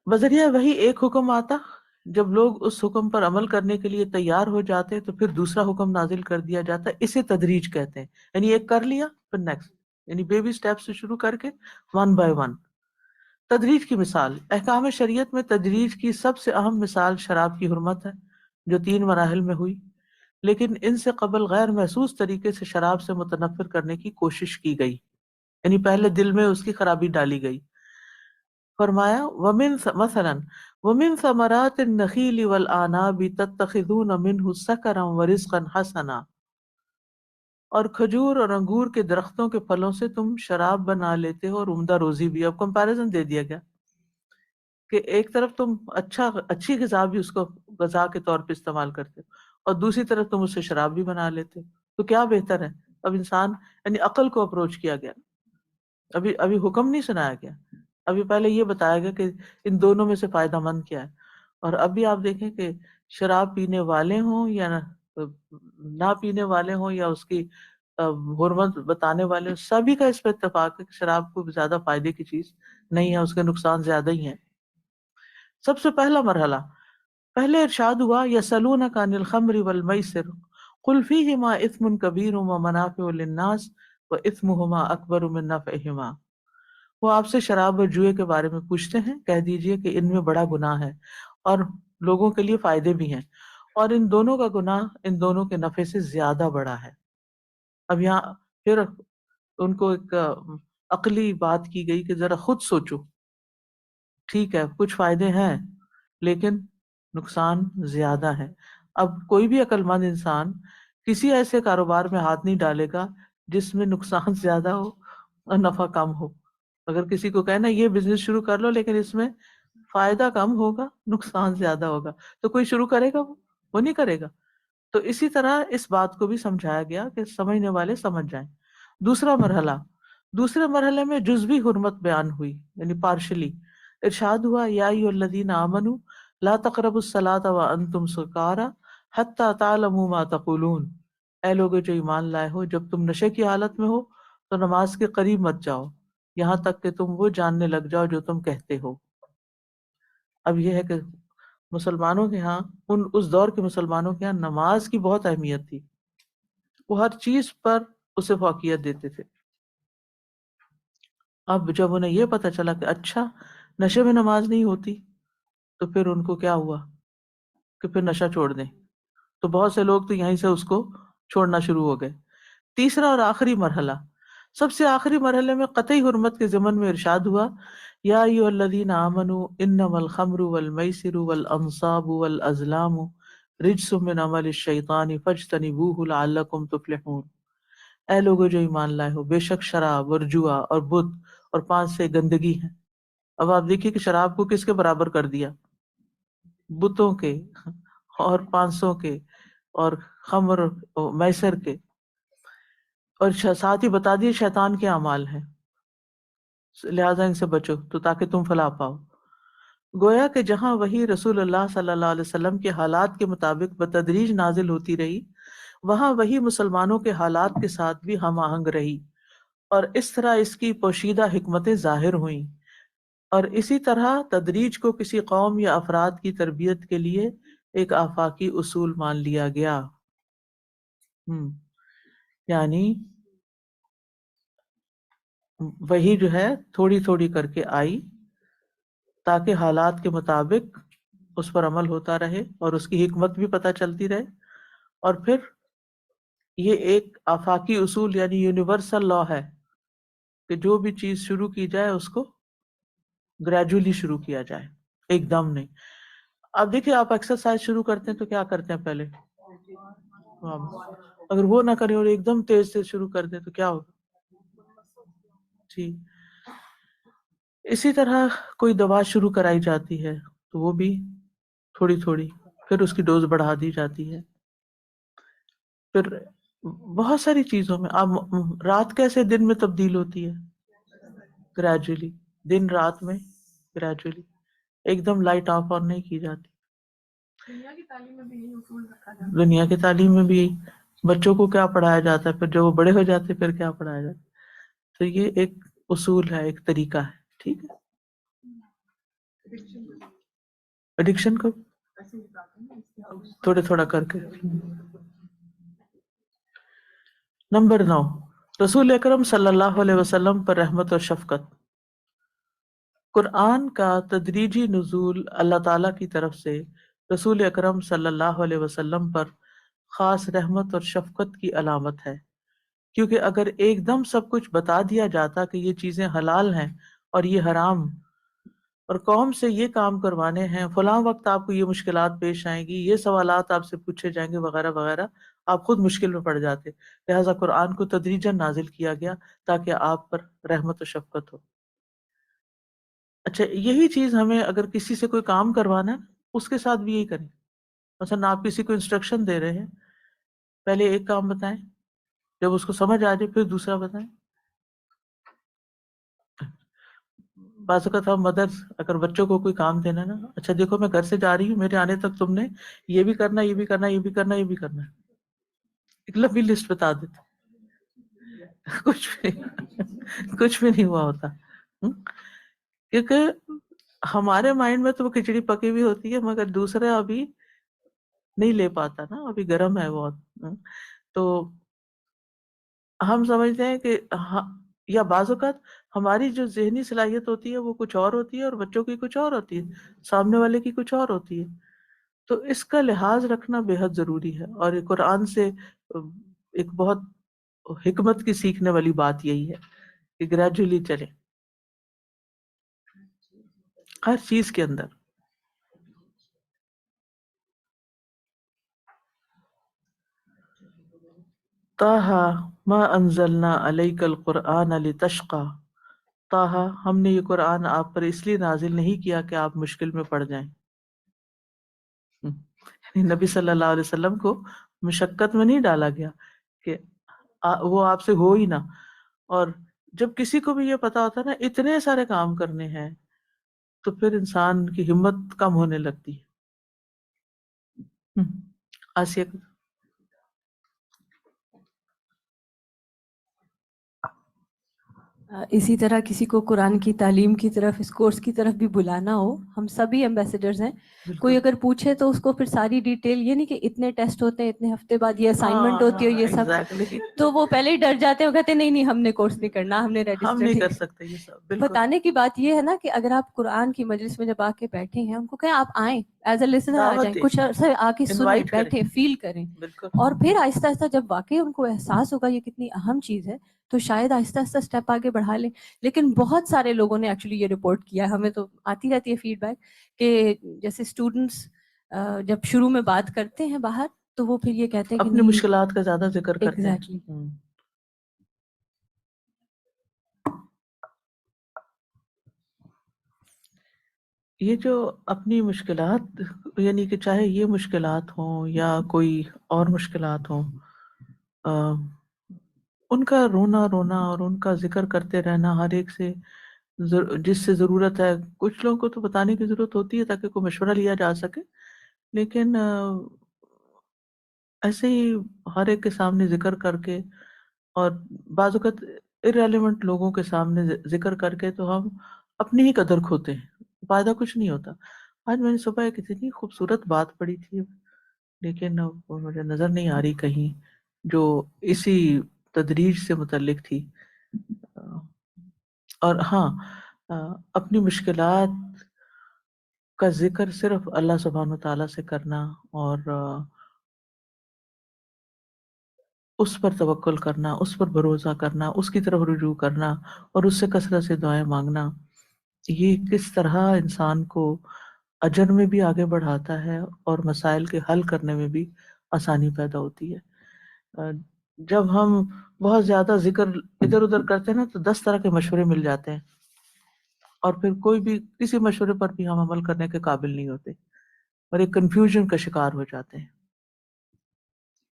بذریعہ وہی ایک حکم آتا، جب لوگ اس حکم پر عمل کرنے کے لیے تیار ہو جاتے تو پھر دوسرا حکم نازل کر دیا جاتا، اسے تدریج کہتے ہیں، یعنی ایک کر لیا پھر نیکسٹ، یعنی بیبی سٹیپ سے شروع کر کے 1 by 1۔ تدریج کی مثال، احکام شریعت میں تدریج کی سب سے اہم مثال شراب کی حرمت ہے، جو 3 مراحل میں ہوئی۔ لیکن ان سے قبل غیر محسوس طریقے سے شراب سے متنفر کرنے کی کوشش کی گئی، یعنی پہلے دل میں اس کی خرابی ڈالی گئی۔ فرمایا مثلاً وَمِن ثَمَرَاتِ النَّخِيلِ وَالْأَعْنَابِ تَتَّخِذُونَ مِنْهُ سَكَرًا وَرِزْقًا حَسَنًا، اور کھجور اور انگور کے درختوں کے پھلوں سے تم شراب بنا لیتے ہو اور عمدہ روزی بھی۔ اب کمپیریزن دے دیا گیا کہ ایک طرف تم اچھی غذا بھی اس کو غذا کے طور پہ استعمال کرتے ہو، اور دوسری طرف تم اس سے شراب بھی بنا لیتے ہو، تو کیا بہتر ہے؟ اب انسان یعنی عقل کو اپروچ کیا گیا، ابھی حکم نہیں سنایا گیا، ابھی پہلے یہ بتایا گیا کہ ان دونوں میں سے فائدہ مند کیا ہے۔ اور اب بھی آپ دیکھیں کہ شراب پینے والے ہوں یا نہ پینے والے ہوں یا اس کی حرمت بتانے والے ہوں، سبھی کا اس پہ اتفاق ہے کہ شراب کو زیادہ فائدے کی چیز نہیں ہے، اس کے نقصان زیادہ ہی ہیں۔ سب سے پہلا مرحلہ، پہلے ارشاد ہوا یسألونک عن الخمر والمیسر قل فیہما اثم کبیر ومنافع للناس واثمہما اکبر من نفعہما۔ وہ آپ سے شراب اور جوئے کے بارے میں پوچھتے ہیں، کہہ دیجئے کہ ان میں بڑا گناہ ہے اور لوگوں کے لیے فائدے بھی ہیں، اور ان دونوں کا گناہ ان دونوں کے نفع سے زیادہ بڑا ہے۔ اب یہاں پھر ان کو ایک عقلی بات کی گئی کہ ذرا خود سوچو، ٹھیک ہے کچھ فائدے ہیں لیکن نقصان زیادہ ہے۔ اب کوئی بھی عقل مند انسان کسی ایسے کاروبار میں ہاتھ نہیں ڈالے گا جس میں نقصان زیادہ ہو اور نفع کم ہو۔ اگر کسی کو کہنا یہ بزنس شروع کر لو لیکن اس میں فائدہ کم ہوگا نقصان زیادہ ہوگا، تو کوئی شروع کرے گا؟ وہ نہیں کرے گا۔ تو اسی طرح اس بات کو بھی سمجھایا گیا کہ سمجھنے والے سمجھ جائیں۔ دوسرے مرحلے میں جزوی حرمت بیان ہوئی، یعنی پارشلی ارشاد ہوا یا ایھا الذین آمنوا لا تقربوا الصلاۃ وانتم سکارى حتی تعلموا ما تقولون، اے لوگو جو ایمان لائے ہو جب تم نشے کی حالت میں ہو تو نماز کے قریب مت جاؤ یہاں تک کہ تم وہ جاننے لگ جاؤ جو تم کہتے ہو۔ اب یہ ہے کہ مسلمانوں کے ہاں اس دور کے مسلمانوں کے ہاں نماز کی بہت اہمیت تھی، وہ ہر چیز پر اسے فوقیت دیتے تھے۔ اب جب انہیں یہ پتہ چلا کہ اچھا نشے میں نماز نہیں ہوتی، تو پھر ان کو کیا ہوا کہ پھر نشہ چھوڑ دیں، تو بہت سے لوگ تو یہیں سے اس کو چھوڑنا شروع ہو گئے۔ تیسرا اور آخری مرحلہ، سب سے آخری مرحلے میں قطعی حرمت کے ضمن میں ارشاد ہوا یا ایھا الذین آمنوا انما الخمر والمیسر والانصاب والازلام رجس من عمل الشیطان فاجتنبوہ لعلکم تفلحون، اے لوگو جو ایمان لائے ہو بے شک شراب اور جوا اور بت اور پانچ سے گندگی ہیں۔ اب آپ دیکھیے کہ شراب کو کس کے برابر کر دیا؟ بتوں کے اور پانسوں کے اور خمر اور میسر کے، اور ساتھ ہی بتا دیے شیطان کے اعمال ہیں، لہٰذا ان سے بچو تو تاکہ تم فلاح پاؤ۔ گویا کہ جہاں وحی رسول اللہ صلی اللہ علیہ وسلم کے حالات کے مطابق بتدریج نازل ہوتی رہی، وہاں وہی مسلمانوں کے حالات کے ساتھ بھی ہم آہنگ رہی، اور اس طرح اس کی پوشیدہ حکمتیں ظاہر ہوئیں، اور اسی طرح تدریج کو کسی قوم یا افراد کی تربیت کے لیے ایک آفاقی اصول مان لیا گیا۔ یعنی وہی جو ہے تھوڑی تھوڑی کر کے آئی تاکہ حالات کے مطابق اس پر عمل ہوتا رہے اور اس کی حکمت بھی پتہ چلتی رہے، اور پھر یہ ایک آفاقی اصول یعنی یونیورسل لا ہے کہ جو بھی چیز شروع کی جائے اس کو گریجولی شروع کیا جائے، ایک دم نہیں۔ اب دیکھیں آپ ایکسرسائز شروع کرتے ہیں تو کیا کرتے ہیں پہلے؟ اگر وہ نہ کریں اور ایک دم تیز سے شروع کر دیں تو کیا ہوگا؟ جی اسی طرح کوئی دوا شروع کرائی جاتی ہے تو وہ بھی تھوڑی تھوڑی، پھر اس کی ڈوز بڑھا دی جاتی ہے، پھر بہت ساری چیزوں میں۔ اب رات کیسے دن میں تبدیل ہوتی ہے؟ گریجولی، دن رات میں گریجولی، ایک دم لائٹ آف آن نہیں کی جاتی۔ دنیا کی تعلیم میں بھی یہی اصول رکھا جاتا ہے، دنیا کی تعلیم میں بھی بچوں کو کیا پڑھایا جاتا ہے، پھر جب وہ بڑے ہو جاتے پھر کیا پڑھایا جاتا ہے، تو یہ ایک اصول ہے، ایک طریقہ ہے، ٹھیک ہے۔ ایڈکشن کو تھوڑا کر کے۔ نمبر 9، رسول اکرم صلی اللہ علیہ وسلم پر رحمت اور شفقت۔ قرآن کا تدریجی نزول اللہ تعالیٰ کی طرف سے رسول اکرم صلی اللہ علیہ وسلم پر خاص رحمت اور شفقت کی علامت ہے، کیونکہ اگر ایک دم سب کچھ بتا دیا جاتا کہ یہ چیزیں حلال ہیں اور یہ حرام، اور قوم سے یہ کام کروانے ہیں، فلاں وقت آپ کو یہ مشکلات پیش آئیں گی، یہ سوالات آپ سے پوچھے جائیں گے وغیرہ وغیرہ، آپ خود مشکل میں پڑ جاتے. لہٰذا قرآن کو تدریجاً نازل کیا گیا تاکہ آپ پر رحمت و شفقت ہو. اچھا، یہی چیز ہمیں اگر کسی سے کوئی کام کروانا ہے اس کے ساتھ بھی یہی کریں. مثلا آپ کسی کو انسٹرکشن دے رہے ہیں، پہلے ایک کام بتائیں، جب اس کو سمجھ آ جائے پھر دوسرا بتائیں. بعض اوقات ہم مدرس اگر بچوں کو کوئی کام دینا نا، اچھا دیکھو میں گھر سے جا رہی ہوں، میرے آنے تک تم نے یہ بھی کرنا، یہ بھی کرنا، یہ بھی کرنا، یہ بھی کرنا، ایک لمبی لسٹ بتا دیتے. کچھ بھی نہیں ہوا ہوتا. کیونکہ ہمارے مائنڈ میں تو وہ کھچڑی پکی ہوئی ہوتی ہے، مگر دوسرا ابھی نہیں لے پاتا نا، ابھی گرم ہے بہت. تو ہم سمجھتے ہیں کہ یا بعض اوقات ہماری جو ذہنی صلاحیت ہوتی ہے وہ کچھ اور ہوتی ہے اور بچوں کی کچھ اور ہوتی ہے، سامنے والے کی کچھ اور ہوتی ہے. تو اس کا لحاظ رکھنا بے حد ضروری ہے. اور قرآن سے ایک بہت حکمت کی سیکھنے والی بات یہی ہے کہ گریجولی چلے ہر چیز کے اندر. طٰہٰ ما انزلنا علیک القرآن لتشقیٰ، طٰہٰ ہم نے یہ قرآن آپ پر اس لیے نازل نہیں کیا کہ آپ مشکل میں پڑ جائیں. یعنی نبی صلی اللہ علیہ وسلم کو مشقت میں نہیں ڈالا گیا کہ وہ آپ سے ہو ہی نہ. اور جب کسی کو بھی یہ پتا ہوتا ہے نا اتنے سارے کام کرنے ہیں تو پھر انسان کی ہمت کم ہونے لگتی ہے. آسیہ اسی طرح کسی کو قرآن کی تعلیم کی طرف، اس کورس کی طرف بھی بلانا ہو، ہم سبھی ایمبیسیڈرز ہیں. کوئی اگر پوچھے تو اس کو پھر ساری ڈیٹیل، یہ نہیں کہ اتنے ٹیسٹ ہوتے ہیں، اتنے ہفتے بعد یہ اسائنمنٹ ہوتی ہے، یہ سب، تو وہ پہلے ہی ڈر جاتے ہیں، وہ کہتے ہیں نہیں ہم نے کورس نہیں کرنا، ہم نے ہم رجسٹر نہیں کر سکتے یہ سب. بتانے کی بات یہ ہے نا کہ اگر آپ قرآن کی مجلس میں جب آ کے بیٹھے ہیں، ان کو کہیں آپ آئیں، ایز اے لسنر آ جائیں، کچھ عرصے آ کے سنیں، بیٹھیں، فیل کریں. اور پھر آہستہ آہستہ جب واقعی ان کو احساس ہوگا یہ کتنی اہم چیز ہے تو شاید آہستہ آہستہ اسٹیپ آگے بڑھا لیں. لیکن بہت سارے لوگوں نے ایکچولی یہ رپورٹ کیا ہے، ہمیں تو آتی رہتی ہے فیڈ بیک، کہ جیسے اسٹوڈنٹس جب شروع میں بات کرتے ہیں باہر تو وہ پھر یہ کہتے ہیں کہ اپنی نہیں، مشکلات کا زیادہ ذکر کرتے ہیں. ایگزیکٹلی. یہ جو اپنی مشکلات، یعنی کہ چاہے یہ مشکلات ہوں یا کوئی اور مشکلات ہوں، ان کا رونا اور ان کا ذکر کرتے رہنا ہر ایک سے جس سے ضرورت ہے. کچھ لوگوں کو تو بتانے کی ضرورت ہوتی ہے تاکہ کوئی مشورہ لیا جا سکے، لیکن ایسے ہی ہر ایک کے سامنے ذکر کر کے اور بعض اوقات irrelevant لوگوں کے سامنے ذکر کر کے تو ہم اپنی ہی قدر کھوتے ہیں، فائدہ کچھ نہیں ہوتا. آج میں نے صبح ایک اتنی خوبصورت بات پڑھی تھی، لیکن وہ مجھے نظر نہیں آ رہی کہیں، جو اسی تدریج سے متعلق تھی. اور ہاں، اپنی مشکلات کا ذکر صرف اللہ سبحانہ وتعالیٰ سے کرنا اور اس پر توکل کرنا، اس پر بھروسہ کرنا، اس کی طرف رجوع کرنا اور اس سے کثرت سے دعائیں مانگنا، یہ کس طرح انسان کو اجر میں بھی آگے بڑھاتا ہے اور مسائل کے حل کرنے میں بھی آسانی پیدا ہوتی ہے. جب ہم بہت زیادہ ذکر ادھر ادھر کرتے ہیں نا تو 10 طرح کے مشورے مل جاتے ہیں اور پھر کوئی بھی کسی مشورے پر بھی ہم عمل کرنے کے قابل نہیں ہوتے اور ایک کنفیوژن کا شکار ہو جاتے ہیں.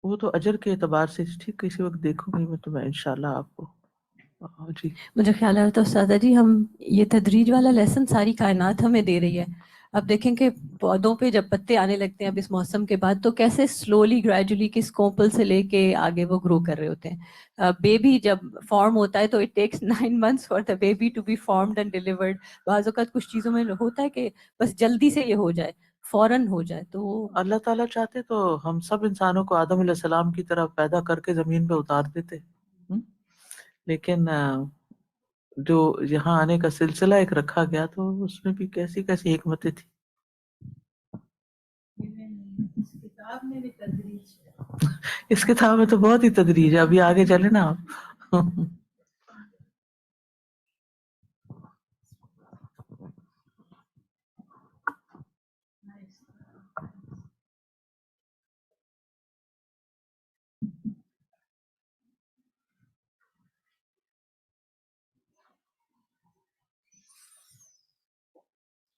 وہ تو اجر کے اعتبار سے ٹھیک کسی وقت دیکھوں گی میں تو میں انشاءاللہ آپ کو. جی مجھے خیال آ رہا تھا استاذہ جی، ہم یہ تدریج والا لیسن ساری کائنات ہمیں دے رہی ہے. اب دیکھیں کہ پودوں پہ جب پتے آنے لگتے ہیں اب اس موسم کے بعد، تو کیسے سلولی گریجولی کس کومپل سے لے کے آگے وہ گرو کر رہے ہوتے ہیں. بیبی جب فارم ہوتا ہے تو it takes 9 months for the baby to be formed and delivered. بعض اوقات کچھ چیزوں میں ہوتا ہے کہ بس جلدی سے یہ ہو جائے، فوراً ہو جائے. تو اللہ تعالیٰ چاہتے تو ہم سب انسانوں کو آدم علیہ السلام کی طرح پیدا کر کے زمین پہ اتار دیتے، لیکن جو یہاں آنے کا سلسلہ ایک رکھا گیا تو اس میں بھی کیسی کیسی حکمتیں تھیں. اس کتاب میں بھی تدریج اس کتاب میں تو بہت ہی تدریج ہے، ابھی آگے چلے نا آپ.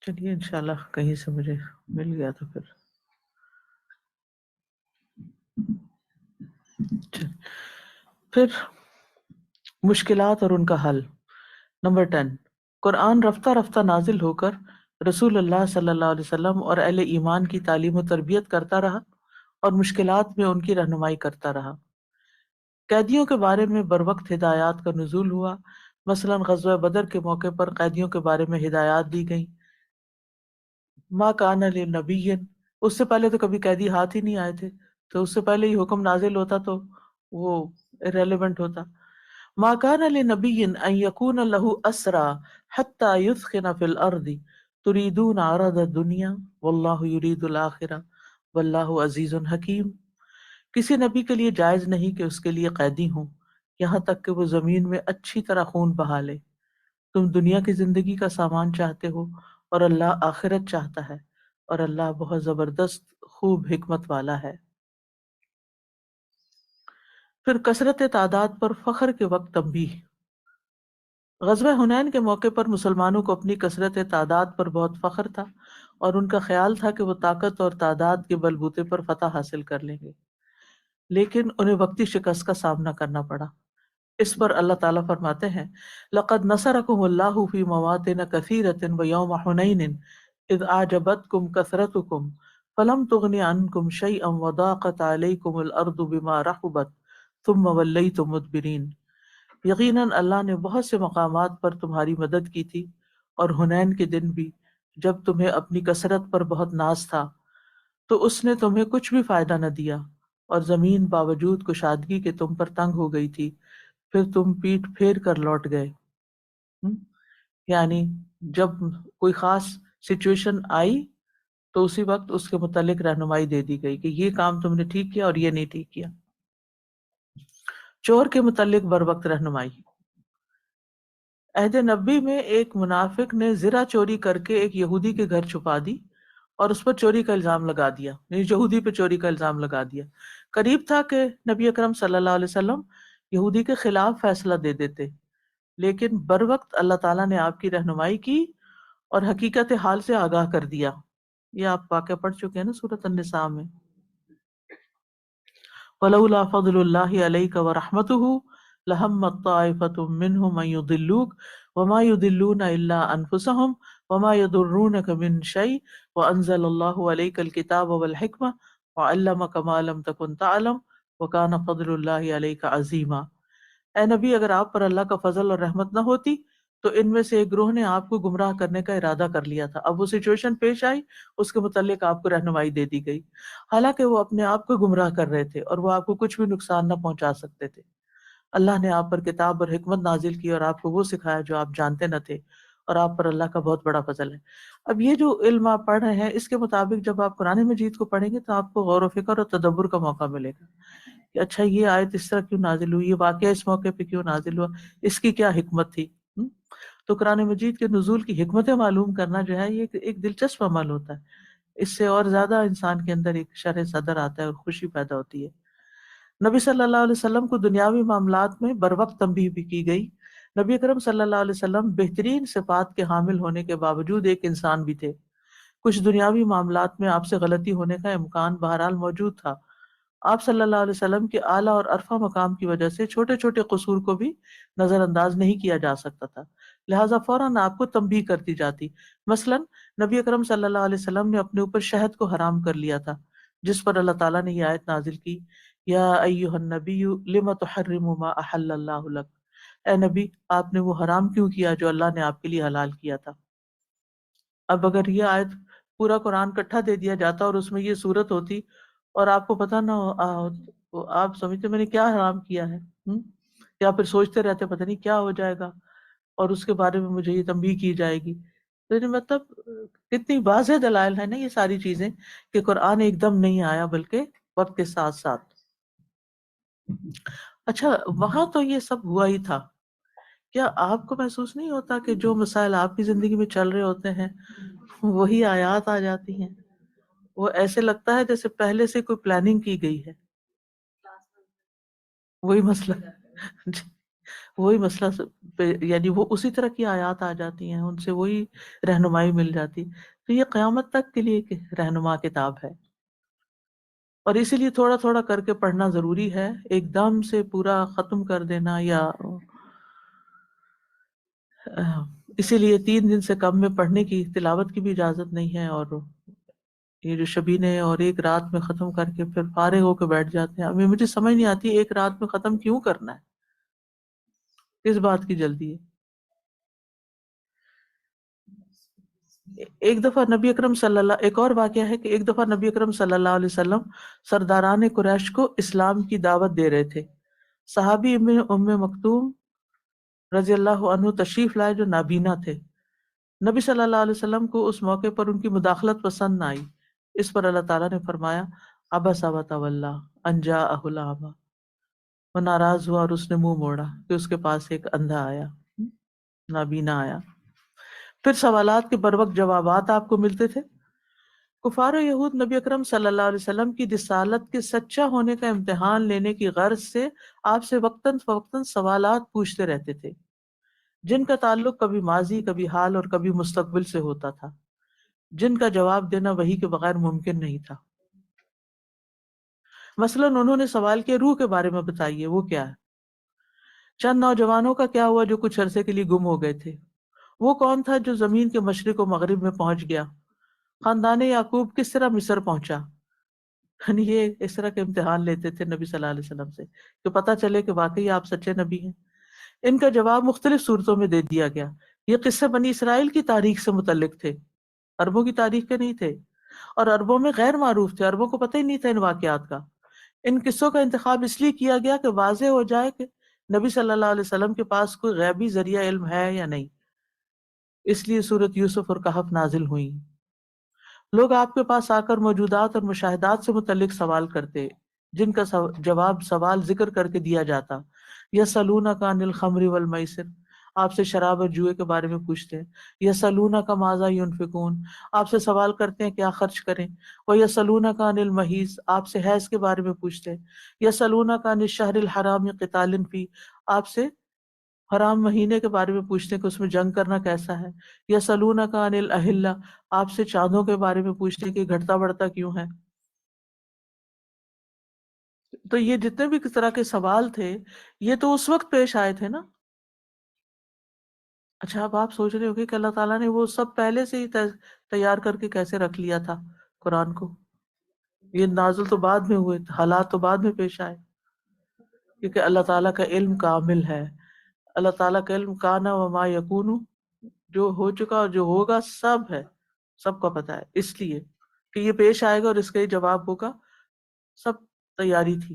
چلیے انشاءاللہ کہیں سے مجھے مل گیا تو پھر پھر مشکلات اور ان کا حل. نمبر 10، قرآن رفتہ رفتہ نازل ہو کر رسول اللہ صلی اللہ علیہ وسلم اور اہل ایمان کی تعلیم و تربیت کرتا رہا اور مشکلات میں ان کی رہنمائی کرتا رہا. قیدیوں کے بارے میں بروقت ہدایات کا نزول ہوا. مثلا غزوہ بدر کے موقع پر قیدیوں کے بارے میں ہدایات دی گئیں. ما کان لنبی، اس سے پہلے تو کبھی قیدی ہاتھ ہی نہیں آئے تھے، تو اس سے پہلے ہی حکم نازل ہوتا تو وہ irrelevant ہوتا. ما کان لنبی ان یکون له اسرا حتی یثخن فی الارض تریدون عرض الدنیا واللہ یرید الاخرہ واللہ عزیز حکیم. کسی نبی کے لیے جائز نہیں کہ اس کے لیے قیدی ہوں یہاں تک کہ وہ زمین میں اچھی طرح خون بہا لے. تم دنیا کی زندگی کا سامان چاہتے ہو اور اللہ آخرت چاہتا ہے، اور اللہ بہت زبردست خوب حکمت والا ہے. پھر کثرت تعداد پر فخر کے وقت تنبیہ. غزوہ حنین کے موقع پر مسلمانوں کو اپنی کثرت تعداد پر بہت فخر تھا اور ان کا خیال تھا کہ وہ طاقت اور تعداد کے بلبوتے پر فتح حاصل کر لیں گے، لیکن انہیں وقتی شکست کا سامنا کرنا پڑا. اس پر اللہ تعالیٰ فرماتے ہیں لَقَدْ نَصَرَكُمُ اللَّهُ فِي مَوَاطِنَ كَثِيرَةٍ وَيَوْمَ حُنَيْنٍ إِذْ أَعْجَبَتْكُمْ كَثْرَتُكُمْ فَلَمْ تُغْنِ عَنْكُمْ شَيْئًا وَضَاقَتْ عَلَيْكُمُ الْأَرْضُ بِمَا رَحُبَتْ ثُمَّ وَلَّيْتُمْ مُدْبِرِينَ. یقیناً اللہ نے بہت سے مقامات پر تمہاری مدد کی تھی، اور حنین کے دن بھی جب تمہیں اپنی کثرت پر بہت ناز تھا تو اس نے تمہیں کچھ بھی فائدہ نہ دیا، اور زمین باوجود کشادگی کے تم پر تنگ ہو گئی تھی، پھر تم پیٹ پھیر کر لوٹ گئے. یعنی جب کوئی خاص سچویشن آئی تو اسی وقت اس کے متعلق رہنمائی دے دی گئی کہ یہ کام تم نے ٹھیک کیا اور یہ نہیں ٹھیک کیا. چور کے متعلق بروقت رہنمائی. عہد نبی میں ایک منافق نے زرہ چوری کر کے ایک یہودی کے گھر چھپا دی اور اس پر چوری کا الزام لگا دیا، یعنی یہودی پہ چوری کا الزام لگا دیا. قریب تھا کہ نبی اکرم صلی اللہ علیہ وسلم یہودی کے خلاف فیصلہ دے دیتے، لیکن بروقت اللہ تعالیٰ نے آپ کی رہنمائی کی اور حقیقت حال سے آگاہ کر دیا. یہ آپ واقعہ پڑھ چکے ہیں نا سورۃ النساء میں. وَلَوْلَا فَضْلُ اللَّهِ عَلَيْكَ وَرَحْمَتُهُ لَهَمَّتْ طَائِفَةٌ مِّنْهُمْ أَن يُضِلُّوكَ وَمَا يُضِلُّونَ إِلَّا أَنفُسَهُمْ وَمَا يَضُرُّونَكَ مِنْ شَيْءٍ وَأَنزَلَ اللَّهُ عَلَيْكَ الْكِتَابَ وَالْحِكْمَةَ وَعَلَّمَكَ مَا لَمْ تَكُنْ تَعْلَمُ وَكَانَ فَضْلُ اللَّهِ عَلَيْكَ عَظِيمًا. اے نبی، اگر آپ پر اللہ کا فضل اور رحمت نہ ہوتی تو ان میں سے ایک گروہ نے آپ کو گمراہ کرنے کا ارادہ کر لیا تھا. اب وہ سچویشن پیش آئی، اس کے متعلق آپ کو رہنمائی دے دی گئی، حالانکہ وہ اپنے آپ کو گمراہ کر رہے تھے اور وہ آپ کو کچھ بھی نقصان نہ پہنچا سکتے تھے. اللہ نے آپ پر کتاب اور حکمت نازل کی اور آپ کو وہ سکھایا جو آپ جانتے نہ تھے، اور آپ پر اللہ کا بہت بڑا فضل ہے. اب یہ جو علم آپ پڑھ رہے ہیں، اس کے مطابق جب آپ قرآن مجید کو پڑھیں گے تو آپ کو غور و فکر اور تدبر کا موقع ملے گا کہ اچھا یہ آیت اس طرح کیوں نازل ہوئی، یہ واقعہ اس موقع پہ کیوں نازل ہوا، اس کی کیا حکمت تھی. تو قرآن مجید کے نزول کی حکمتیں معلوم کرنا جو ہے یہ ایک دلچسپ عمل ہوتا ہے. اس سے اور زیادہ انسان کے اندر ایک شرح صدر آتا ہے اور خوشی پیدا ہوتی ہے. نبی صلی اللہ علیہ وسلم کو دنیاوی معاملات میں بروقت تنبیہ بھی کی گئی. نبی اکرم صلی اللہ علیہ وسلم بہترین صفات کے حامل ہونے کے باوجود ایک انسان بھی تھے. کچھ دنیاوی معاملات میں آپ سے غلطی ہونے کا امکان بہرحال موجود تھا. آپ صلی اللہ علیہ وسلم کے اعلیٰ اور عرفہ مقام کی وجہ سے چھوٹے چھوٹے قصور کو بھی نظر انداز نہیں کیا جا سکتا تھا، لہٰذا فوراً آپ کو تنبیہ کر دی جاتی. مثلا نبی اکرم صلی اللہ علیہ وسلم نے اپنے اوپر شہد کو حرام کر لیا تھا، جس پر اللہ تعالیٰ نے یہ آیت نازل کی یا ایھا النبی لم تحرم ما احل اللہ لک. اے نبی، آپ نے وہ حرام کیوں کیا جو اللہ نے آپ کے لیے حلال کیا تھا. اب اگر یہ آیت پورا قرآن کٹھا دے دیا جاتا اور اس میں یہ صورت ہوتی اور آپ کو پتہ نہ ہو، آپ سمجھتے میں نے کیا حرام کیا ہے، یا پھر سوچتے رہتے پتہ نہیں کیا ہو جائے گا اور اس کے بارے میں مجھے یہ تنبیہ کی جائے گی. تو مطلب کتنی واضح دلائل ہے نا یہ ساری چیزیں کہ قرآن ایک دم نہیں آیا بلکہ وقت کے ساتھ ساتھ. اچھا وہاں تو یہ سب ہوا ہی تھا، کیا آپ کو محسوس نہیں ہوتا کہ جو مسائل آپ کی زندگی میں چل رہے ہوتے ہیں وہی آیات آ جاتی ہیں؟ وہ ایسے لگتا ہے جیسے پہلے سے کوئی پلاننگ کی گئی ہے. وہی مسئلہ وہی مسئلہ یعنی وہ اسی طرح کی آیات آ جاتی ہیں، ان سے وہی رہنمائی مل جاتی. تو یہ قیامت تک کے لیے ایک رہنما کتاب ہے، اور اسی لیے تھوڑا تھوڑا کر کے پڑھنا ضروری ہے. ایک دم سے پورا ختم کر دینا یا اسی لیے 3 دن سے کم میں پڑھنے کی تلاوت کی بھی اجازت نہیں ہے. اور یہ جو شبینے اور ایک رات میں ختم کر کے پھر فارغ ہو کے بیٹھ جاتے ہیں، ابھی مجھے سمجھ نہیں آتی ایک رات میں ختم کیوں کرنا ہے، کس بات کی جلدی ہے. ایک دفعہ نبی اکرم صلی اللہ ایک اور واقعہ ہے کہ ایک دفعہ نبی اکرم صلی اللہ علیہ وسلم سرداران قریش کو اسلام کی دعوت دے رہے تھے. صحابی ام مکتوم رضی اللہ عنہ تشریف لائے جو نابینا تھے. نبی صلی اللہ علیہ وسلم کو اس موقع پر ان کی مداخلت پسند نہ آئی. اس پر اللہ تعالیٰ نے فرمایا عبس وتولی ان جاءہ الاعمی، وہ ناراض ہوا اور اس نے منہ موڑا کہ اس کے پاس ایک اندھا آیا، نابینا آیا. پھر سوالات کے بروقت جوابات آپ کو ملتے تھے. کفار و یہود نبی اکرم صلی اللہ علیہ وسلم کی رسالت کے سچا ہونے کا امتحان لینے کی غرض سے آپ سے وقتاً فوقتاً سوالات پوچھتے رہتے تھے، جن کا تعلق کبھی ماضی، کبھی حال اور کبھی مستقبل سے ہوتا تھا، جن کا جواب دینا وحی کے بغیر ممکن نہیں تھا. مثلاً انہوں نے سوال کیا روح کے بارے میں بتائیے وہ کیا ہے. چند نوجوانوں کا کیا ہوا جو کچھ عرصے کے لیے گم ہو گئے تھے. وہ کون تھا جو زمین کے مشرق و مغرب میں پہنچ گیا. خاندان یعقوب کس طرح مصر پہنچا. یعنی یہ اس طرح کے امتحان لیتے تھے نبی صلی اللہ علیہ وسلم سے کہ پتہ چلے کہ واقعی آپ سچے نبی ہیں. ان کا جواب مختلف صورتوں میں دے دیا گیا. یہ قصے بنی اسرائیل کی تاریخ سے متعلق تھے، عربوں کی تاریخ کے نہیں تھے، اور عربوں میں غیر معروف تھے، عربوں کو پتہ ہی نہیں تھا ان واقعات کا. ان قصوں کا انتخاب اس لیے کیا گیا کہ واضح ہو جائے کہ نبی صلی اللہ علیہ وسلم کے پاس کوئی غیبی ذریعہ علم ہے یا نہیں. اس لیے سورۃ یوسف اور کہف نازل ہوئی. لوگ آپ کے پاس آ کر موجودات اور مشاہدات سے متعلق سوال کرتے، جن کا جواب سوال ذکر کر کے دیا جاتا. یسألونک عن الخمر والمیسر، آپ سے شراب اور جوئے کے بارے میں پوچھتے ہیں. یسألونک ماذا ینفقون، آپ سے سوال کرتے ہیں کیا خرچ کریں. ویسألونک عن المحیض، آپ سے حیض کے بارے میں پوچھتے ہیں. یسألونک عن الشہر الحرام قتال فیہ، آپ سے حرام مہینے کے بارے میں پوچھتے ہیں کہ اس میں جنگ کرنا کیسا ہے. یسألونک عن الاہلہ، آپ سے چاندوں کے بارے میں پوچھتے ہیں کہ گھٹتا بڑھتا کیوں ہے. تو یہ جتنے بھی کس طرح کے سوال تھے یہ تو اس وقت پیش آئے تھے نا. اچھا اب آپ سوچ رہے ہو کہ اللہ تعالیٰ نے وہ سب پہلے سے ہی تیار کر کے کیسے رکھ لیا تھا قرآن کو. یہ نازل تو بعد میں ہوئے، حالات تو بعد میں پیش آئے، کیونکہ اللہ تعالیٰ کا علم کامل ہے. اللہ تعالیٰ کا علم کانا وما یکون، جو ہو چکا اور جو ہوگا سب ہے، سب کو پتا ہے. اس لیے کہ یہ پیش آئے گا اور اس کا یہ جواب ہوگا، سب تیاری تھی.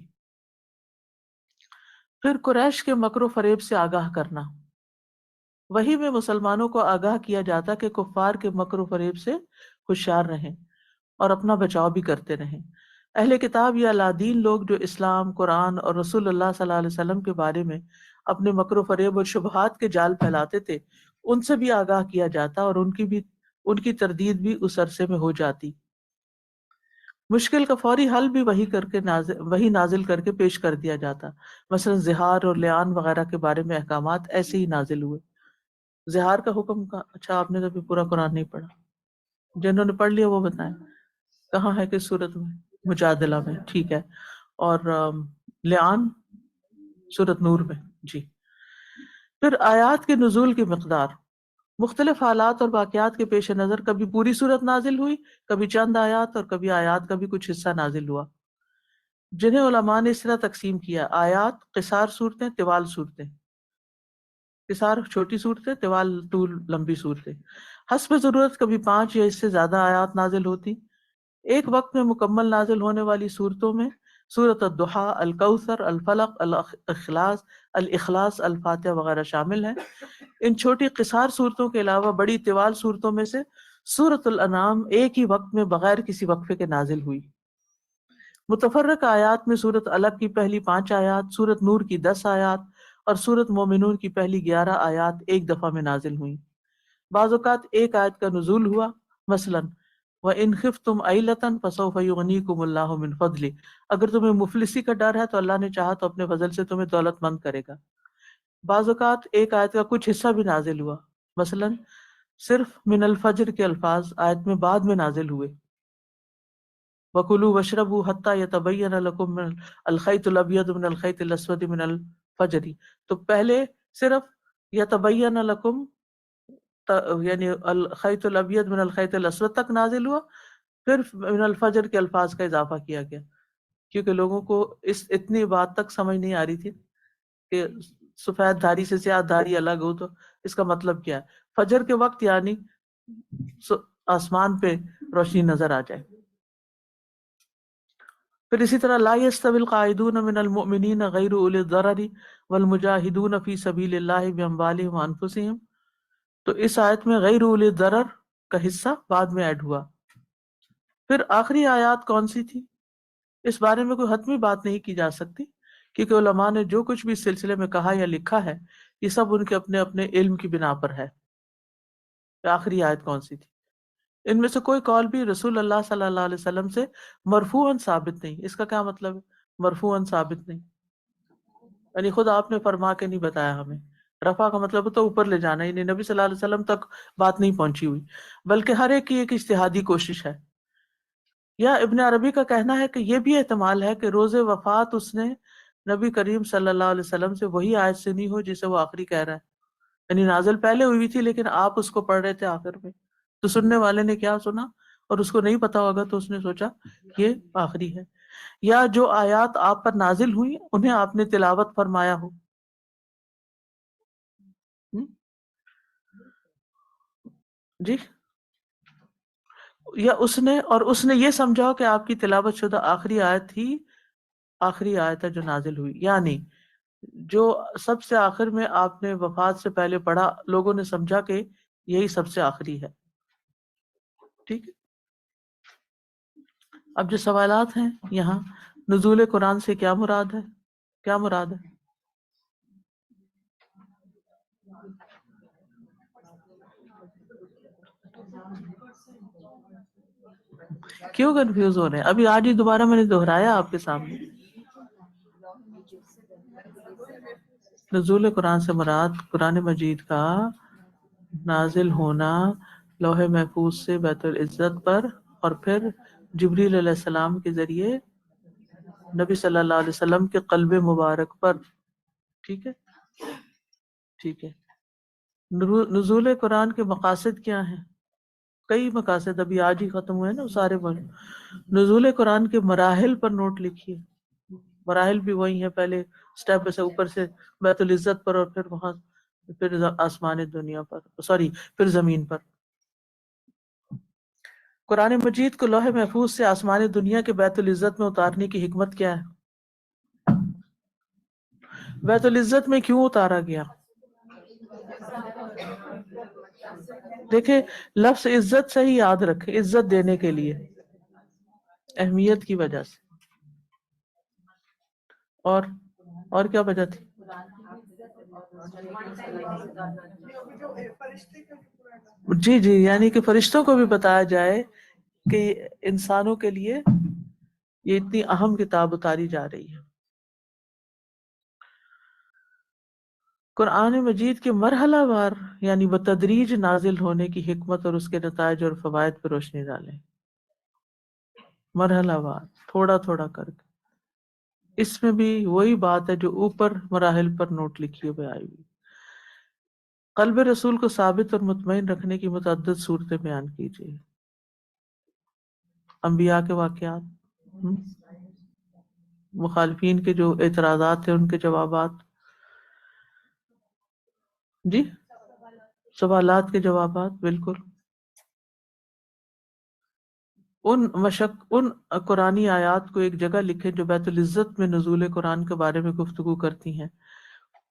پھر قریش کے مکر و فریب سے آگاہ کرنا. وہی میں مسلمانوں کو آگاہ کیا جاتا کہ کفار کے مکر و فریب سے ہوشیار رہیں اور اپنا بچاؤ بھی کرتے رہیں. اہل کتاب یا لادین لوگ جو اسلام، قرآن اور رسول اللہ صلی اللہ علیہ وسلم کے بارے میں اپنے مکر و فریب اور شبہات کے جال پھیلاتے تھے، ان سے بھی آگاہ کیا جاتا اور ان کی تردید بھی اس عرصے میں ہو جاتی. مشکل کا فوری حل بھی وہی نازل کر کے پیش کر دیا جاتا. مثلا زہار اور لعان وغیرہ کے بارے میں احکامات ایسے ہی نازل ہوئے. زہار کا حکم کا اچھا آپ نے تو ابھی پورا قرآن نہیں پڑھا، جنہوں نے پڑھ لیا وہ بتائیں کہاں ہے کس سورت میں. مجادلہ میں، ٹھیک ہے. اور لعان سورت نور میں. جی. پھر آیات کے نزول کی مقدار. مختلف حالات اور واقعات کے پیش نظر کبھی پوری صورت نازل ہوئی، کبھی چند آیات، اور کبھی آیات کا بھی کچھ حصہ نازل ہوا، جنہیں علماء نے اس طرح تقسیم کیا: آیات، قصار صورتیں، طوال صورتیں. قصار چھوٹی صورتیں، طوال طول لمبی صورتیں. حسب ضرورت کبھی 5 یا اس سے زیادہ آیات نازل ہوتی. ایک وقت میں مکمل نازل ہونے والی صورتوں میں سورۃ الضحیٰ، الکوثر، الفلق، الاخلاص، الفاتحہ وغیرہ شامل ہیں. ان چھوٹی قصار صورتوں کے علاوہ بڑی طوال صورتوں میں سے سورۃ الانعام ایک ہی وقت میں بغیر کسی وقفے کے نازل ہوئی. متفرق آیات میں سورت علق کی پہلی 5 آیات، سورت نور کی 10 آیات اور سورت مومنون کی پہلی 11 آیات ایک دفعہ میں نازل ہوئیں۔ بعض اوقات ایک آیت کا نزول ہوا، مثلا وَإِنْ خِفْتُمْ عَيْلَةً فَسَوْفَ يُغْنِيكُمُ اللَّهُ مِنْ فَضْلِهِ، اگر تمہیں مفلسی کا ڈر ہے تو اللہ نے چاہا تو اپنے فضل سے تمہیں دولت مند کرے گا۔ بعض اوقات ایک آیت کا کچھ حصہ بھی نازل ہوا، مثلا صرف من الفجر کے الفاظ آیت میں بعد میں نازل ہوئے، وَكُلُوا وَاشْرَبُوا حَتَّى يَتَبَيَّنَ لَكُم من الخيط الأبيض من الخيط الأسود من الفجر، تو پہلے صرف يَتَبَيَّنَ لَكُم یعنی الخيط الأبيض من الخيط الأسود تک نازل ہوا، پھر من الفجر کے الفاظ کا اضافہ کیا گیا، کیونکہ لوگوں کو اس اتنی بات تک سمجھ نہیں آ رہی تھی کہ سفید دھاری سے سیاہ دھاری الگ ہو تو اس کا مطلب کیا ہے۔ فجر کے وقت یعنی آسمان پہ روشنی نظر آ جائے۔ پھر اسی طرح لا يستوي القاعدون من المؤمنین غیر اولی الضرر والمجاہدون فی سبیل اللہ باموالہم وانفسہم، تو اس آیت میں غیر اولی الضرر کا حصہ بعد میں ایڈ ہوا۔ پھر آخری آیات کون سی تھی، اس بارے میں کوئی حتمی بات نہیں کی جا سکتی، کیونکہ علماء نے جو کچھ بھی اس سلسلے میں کہا یا لکھا ہے یہ سب ان کے اپنے اپنے علم کی بنا پر ہے۔ آخری آیت کون سی تھی، ان میں سے کوئی قول بھی رسول اللہ صلی اللہ علیہ وسلم سے مرفوعاً ثابت نہیں۔ اس کا کیا مطلب ہے مرفوعاً ثابت نہیں؟ یعنی خود آپ نے فرما کے نہیں بتایا ہمیں، رفع کا مطلب ہوتا ہے اوپر لے جانا، یعنی نبی صلی اللہ علیہ وسلم تک بات نہیں پہنچی ہوئی، بلکہ ہر ایک کی ایک اجتہادی کوشش ہے۔ یا ابن عربی کا کہنا ہے کہ یہ بھی احتمال ہے کہ روز وفات اس نے نبی کریم صلی اللہ علیہ وسلم سے وہی آیت سنی ہو جسے وہ آخری کہہ رہا ہے، یعنی نازل پہلے ہوئی تھی لیکن آپ اس کو پڑھ رہے تھے آخر میں، تو سننے والے نے کیا سنا اور اس کو نہیں پتا ہوگا تو اس نے سوچا یہ آخری ہے۔ یا جو آیات آپ پر نازل ہوئی انہیں آپ نے تلاوت فرمایا ہو، جی، یا اس نے یہ سمجھا ہو کہ آپ کی تلاوت شدہ آخری آیت ہی آخری آیت ہے جو نازل ہوئی، یعنی جو سب سے آخر میں آپ نے وفات سے پہلے پڑھا لوگوں نے سمجھا کہ یہی سب سے آخری ہے۔ ٹھیک ہے، اب جو سوالات ہیں یہاں، نزول قرآن سے کیا مراد ہے؟ کیا مراد ہے؟ کیوں کنفیوز ہو رہے ہیں؟ ابھی آج ہی دوبارہ میں نے دہرایا آپ کے سامنے، نزول قرآن سے مراد قرآن مجید کا نازل ہونا لوح محفوظ سے بیت العزت پر اور پھر جبریل علیہ السلام کے ذریعے نبی صلی اللہ علیہ وسلم کے قلب مبارک پر۔ ٹھیک ہے، ٹھیک ہے۔ نزول قرآن کے مقاصد کیا ہیں؟ کئی مقاصد ابھی آج ہی ختم ہوئے نا سارے بڑے۔ نزول قرآن کے مراحل پر نوٹ لکھیے، مراحل بھی وہی ہیں، پہلے سٹیپ سے اوپر سے بیت العزت پر اور پھر وہاں پھر آسمان دنیا پر، پھر زمین پر۔ قرآن مجید کو لوح محفوظ سے آسمان دنیا کے بیت العزت میں اتارنے کی حکمت کیا ہے؟ بیت العزت میں کیوں اتارا گیا؟ دیکھیں لفظ عزت سے ہی یاد رکھے، عزت دینے کے لیے، اہمیت کی وجہ سے، اور کیا وجہ تھی؟ جی جی، یعنی کہ فرشتوں کو بھی بتایا جائے کہ انسانوں کے لیے یہ اتنی اہم کتاب اتاری جا رہی ہے۔ قرآن مجید کے مرحلہ وار یعنی بتدریج نازل ہونے کی حکمت اور اس کے نتائج اور فوائد پر روشنی ڈالیں، مرحلہ وار، تھوڑا تھوڑا کر کے۔ اس میں بھی وہی بات ہے جو اوپر مراحل پر نوٹ لکھی ہوئی آئی ہوئی۔ قلب رسول کو ثابت اور مطمئن رکھنے کی متعدد صورتیں بیان کیجیے، انبیاء کے واقعات، مخالفین کے جو اعتراضات تھے ان کے جوابات، جی سوالات کے جوابات، بالکل۔ ان قرآنی آیات کو ایک جگہ لکھیں جو بیت العزت میں نزول قرآن کے بارے میں گفتگو کرتی ہیں،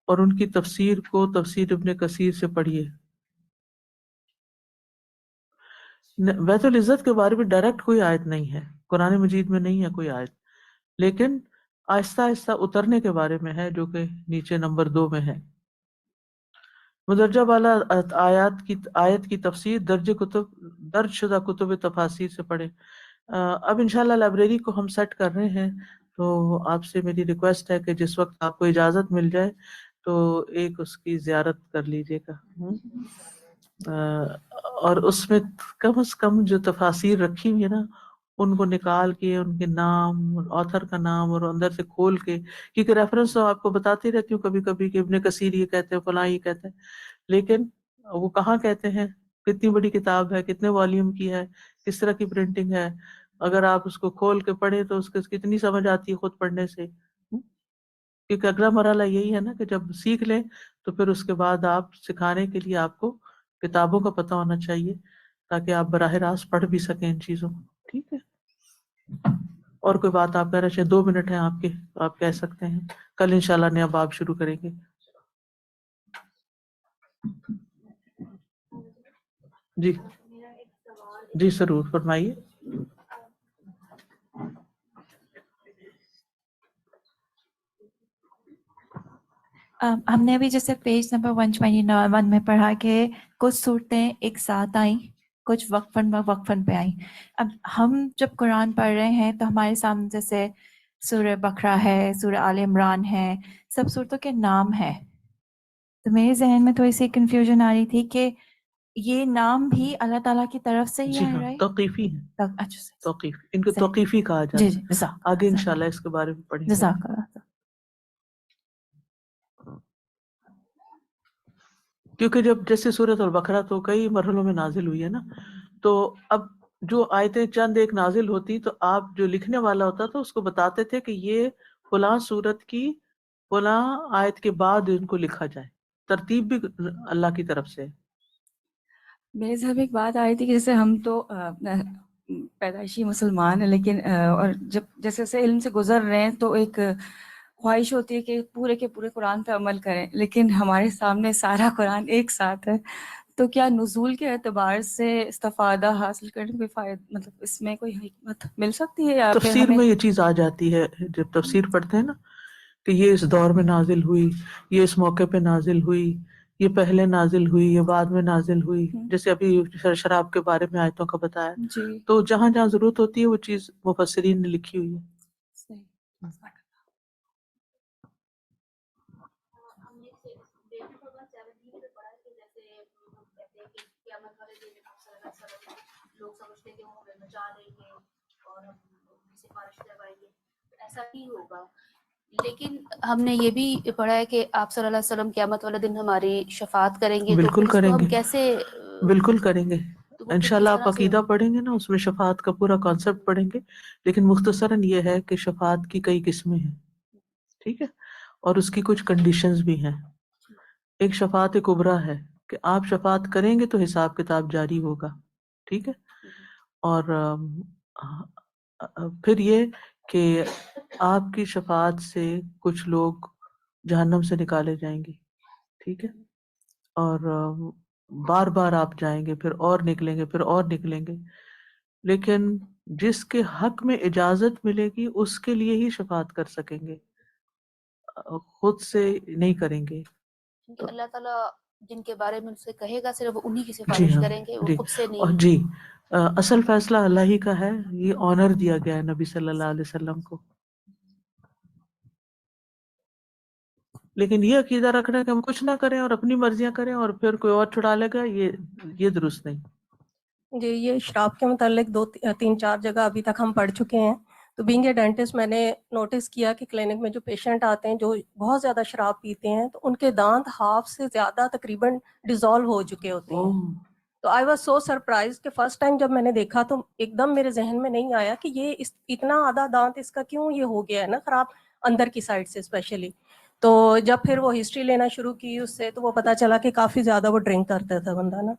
اور ان کی تفسیر کو تفسیر ابن کثیر سے پڑھیے۔ بیت العزت کے بارے میں ڈائریکٹ کوئی آیت نہیں ہے، قرآن مجید میں نہیں ہے کوئی آیت، لیکن آہستہ آہستہ اترنے کے بارے میں ہے، جو کہ نیچے نمبر 2 میں ہے. مدرجہ بالا آیت کی تفسیر درج شدہ کتب تفاسیر سے پڑھیں. اب انشاءاللہ لائبریری کو ہم سیٹ کر رہے ہیں، تو آپ سے میری ریکویسٹ ہے کہ جس وقت آپ کو اجازت مل جائے تو ایک اس کی زیارت کر لیجیے گا. اور اس میں کم از کم جو تفاسیر رکھی ہوئی ہے نا، ان کو نکال کے ان کے نام، آتھر کا نام، اور اندر سے کھول کے، کیونکہ ریفرنس تو آپ کو بتاتی رہتی ہوں کبھی کبھی کہ ابن کثیر یہ کہتے ہیں، فلاں یہ کہتے ہیں، لیکن وہ کہاں کہتے ہیں، کتنی بڑی کتاب ہے، کتنے والیوم کی ہے، کس طرح کی پرنٹنگ ہے، اگر آپ اس کو کھول کے پڑھیں تو اس کو کتنی سمجھ آتی ہے خود پڑھنے سے. کیونکہ اگلا مرحلہ یہی ہے نا کہ جب سیکھ لیں تو پھر اس کے بعد آپ سکھانے کے لیے آپ کو کتابوں کا پتہ ہونا چاہیے، تاکہ آپ براہ راست پڑھ بھی سکیں ان چیزوں کو. ٹھیک ہے. اور کوئی بات آپ کہہ رہے ہیں؟ 2 منٹ ہیں آپ کے، آپ کہہ سکتے ہیں. کل انشاءاللہ نیا باب شروع کریں گے. جی جی ضرور فرمائیے. ہم نے ابھی جیسے پیج نمبر 121 میں پڑھا کہ کچھ صورتیں ایک ساتھ آئیں، کچھ وقفاً پہ آئیں. اب ہم جب قرآن پڑھ رہے ہیں تو ہمارے سامنے جیسے سورہ بقرہ ہے، سورہ آل عمران ہے، سب صورتوں کے نام ہیں. تو میرے ذہن میں تھوڑی سی کنفیوژن آ رہی تھی کہ یہ نام بھی اللہ تعالیٰ کی طرف سے ہی جی آئے، ہاں، رائٹ؟ توقیفی ہے. اچھا توقیف، ان کو صحیح. توقیفی کہا جی جاتا جی، ہے. جزاک آگے اللہ، انشاءاللہ اس کے بارے میں پڑھیں گے. جزاک اللہ. کیونکہ جب جیسے سورۃ البقرہ تو کئی مرحلوں میں نازل ہوئی ہے نا، تو اب جو آیتیں چند ایک نازل ہوتی تو آپ جو لکھنے والا ہوتا تو اس کو بتاتے تھے کہ یہ فلاں سورت کی فلاں آیت کے بعد ان کو لکھا جائے. ترتیب بھی اللہ کی طرف سے ہے. میرے ذہن میں ایک بات آئی تھی کہ جیسے ہم تو پیدائشی مسلمان ہیں، لیکن اور جب جیسے جیسے علم سے گزر رہے ہیں تو ایک خواہش ہوتی ہے کہ پورے کے پورے قرآن پہ عمل کریں، لیکن ہمارے سامنے سارا قرآن ایک ساتھ ہے. تو کیا نزول کے اعتبار سے استفادہ حاصل کرنے میں فائدہ، مطلب اس میں کوئی حکمت مل سکتی ہے، یا پھر تفسیر ہمیں میں یہ چیز آ جاتی ہے جب تفسیر پڑھتے ہیں نا، کہ یہ اس دور میں نازل ہوئی، یہ اس موقع پہ نازل ہوئی، یہ پہلے نازل ہوئی، یہ بعد میں نازل ہوئی. جیسے ابھی شراب کے بارے میں آیتوں کا بتایا، جی تو جہاں جہاں ضرورت ہوتی ہے وہ چیز مفسرین نے لکھی ہوئی ہے. صحیح. لوگ سمجھتے کہ وہ ہمیں بچا لیں گے اور ہم ان سے سفارش کروائیں گے، ایسا نہیں ہوگا. لیکن ہم نے یہ بھی پڑھا ہے کہ آپ صلی اللہ علیہ وسلم قیامت والے دن ہماری شفاعت کریں گے. بالکل تو پھر اس کریں کو ہم گے، کیسے بالکل کریں گے. تو وہ پھر انشاءاللہ کس آپ طرح سے عقیدہ پڑھیں گے نا، اس میں شفاعت کا پورا کانسیپٹ پڑھیں گے. لیکن مختصراً یہ ہے کہ شفاعت کی کئی قسمیں ہیں، ٹھیک ہے، اور اس کی کچھ کنڈیشنز بھی ہیں. ایک شفاعت کبریٰ ہے کہ آپ شفاعت کریں گے تو حساب کتاب جاری ہوگا، ٹھیک ہے. اور پھر یہ کہ آپ کی شفاعت سے کچھ لوگ جہنم سے نکالے جائیں گے، ٹھیک ہے، اور بار بار آپ جائیں گے، پھر اور نکلیں گے، پھر اور نکلیں گے. لیکن جس کے حق میں اجازت ملے گی اس کے لیے ہی شفاعت کر سکیں گے، خود سے نہیں کریں گے. کیونکہ اللہ تعالیٰ جن کے بارے میں ان سے کہے گا صرف انہی کی جی سفارش ہاں، کریں گے، وہ جی، خود سے اور نہیں. جی اصل فیصلہ اللہ ہی کا ہے. یہ آنر دیا گیا ہے نبی صلی اللہ علیہ وسلم کو. لیکن یہ عقیدہ رکھنا کہ ہم کچھ نہ کریں اور اپنی مرضیاں کریں اور پھر کوئی اور چھڑا لے گا، یہ درست نہیں. جی، یہ شراب کے متعلق 2-3-4 جگہ ابھی تک ہم پڑھ چکے ہیں. تو بینگ اے ڈینٹسٹ میں نے نوٹس کیا کہ کلینک میں جو پیشنٹ آتے ہیں جو بہت زیادہ شراب پیتے ہیں تو ان کے دانت ہاف سے زیادہ تقریباً ڈیزالو ہو چکے ہوتے ہیں. تو آئی واز سو سرپرائز کہ فرسٹ ٹائم جب میں نے دیکھا تو ایک دم میرے ذہن میں نہیں آیا کہ یہ اتنا آدھا دانت اس کا کیوں یہ ہو گیا ہے نا خراب، اندر کی سائڈ سے اسپیشلی. تو جب پھر وہ ہسٹری لینا شروع کی اس سے تو وہ پتہ چلا کہ کافی زیادہ وہ ڈرنک کرتا تھا بندہ نا.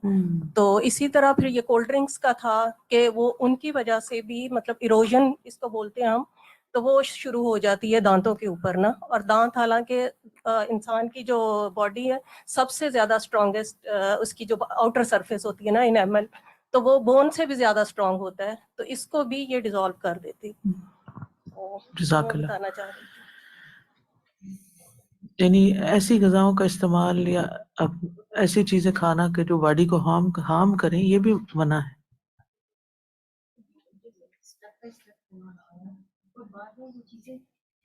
تو اسی طرح پھر یہ کولڈ ڈرنکس کا تھا کہ وہ ان کی وجہ سے بھی مطلب ایروژن اس کو بولتے ہیں ہم، تو وہ شروع ہو جاتی ہے دانتوں کے اوپر نا. اور دانت حالانکہ انسان کی جو باڈی ہے سب سے زیادہ اسٹرانگیسٹ اس کی جو آؤٹر سرفیس ہوتی ہے نا انیمل، تو وہ بون سے بھی زیادہ اسٹرانگ ہوتا ہے، تو اس کو بھی یہ ڈیزالو کر دیتی. جزاک میں اللہ. بتانا چاہ رہی تھی. یعنی ایسی غذاؤں کا استعمال یا اب ایسی چیزیں کھانا کہ جو باڈی کو ہارم کریں، یہ بھی منع ہے.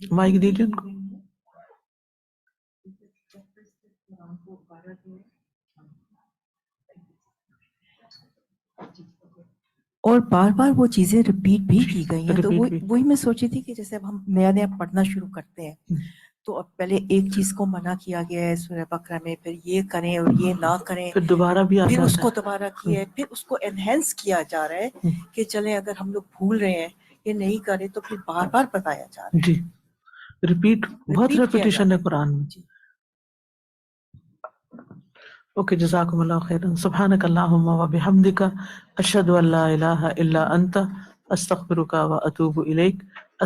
مائک دیجیے ان کو. اور بار بار وہ چیزیں ریپیٹ بھی کی گئی ہیں. تو Repeat بھی. وہی میں سوچی تھی کہ جیسے اب ہم نیا نیا پڑھنا شروع کرتے ہیں تو اب پہلے ایک چیز کو منع کیا گیا ہے سورہ بقرہ میں، پھر یہ کریں اور یہ نہ کریں، پھر دوبارہ بھی آ پھر اس جاتا کو ہے. دوبارہ کیا ہے، پھر اس کو انہینس کیا جا رہا ہے کہ چلیں اگر ہم لوگ بھول رہے ہیں یہ نہیں کریں تو پھر بار بار بتایا جا رہا ہے. جی ریپیٹ، بہت Repeat کیا ریپیٹیشن جا ہے قرآن میں. جی. اوکے، جزاکم اللہ خیرا. سبحانک اللہم و بحمدک، اشہد ان لا الہ الا انت، استغفرک و اتوب الیک.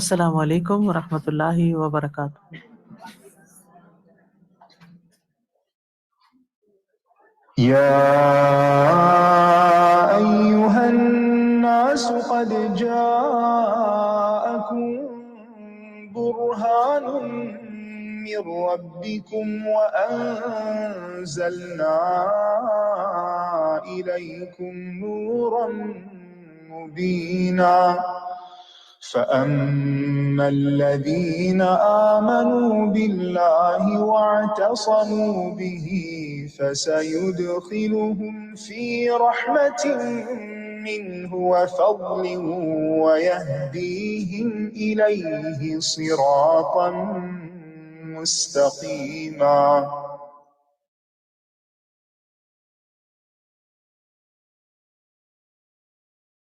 السلام علیکم ورحمۃ اللہ وبرکاتہ. يا أيها الناس قد جاءكم برهان من ربكم وأنزلنا إليكم نورا مبينا فأما الذين آمنوا بالله واعتصموا به فسيدخلهم في رحمة منه وفضل ويهديهم إليه صراطا مستقيما.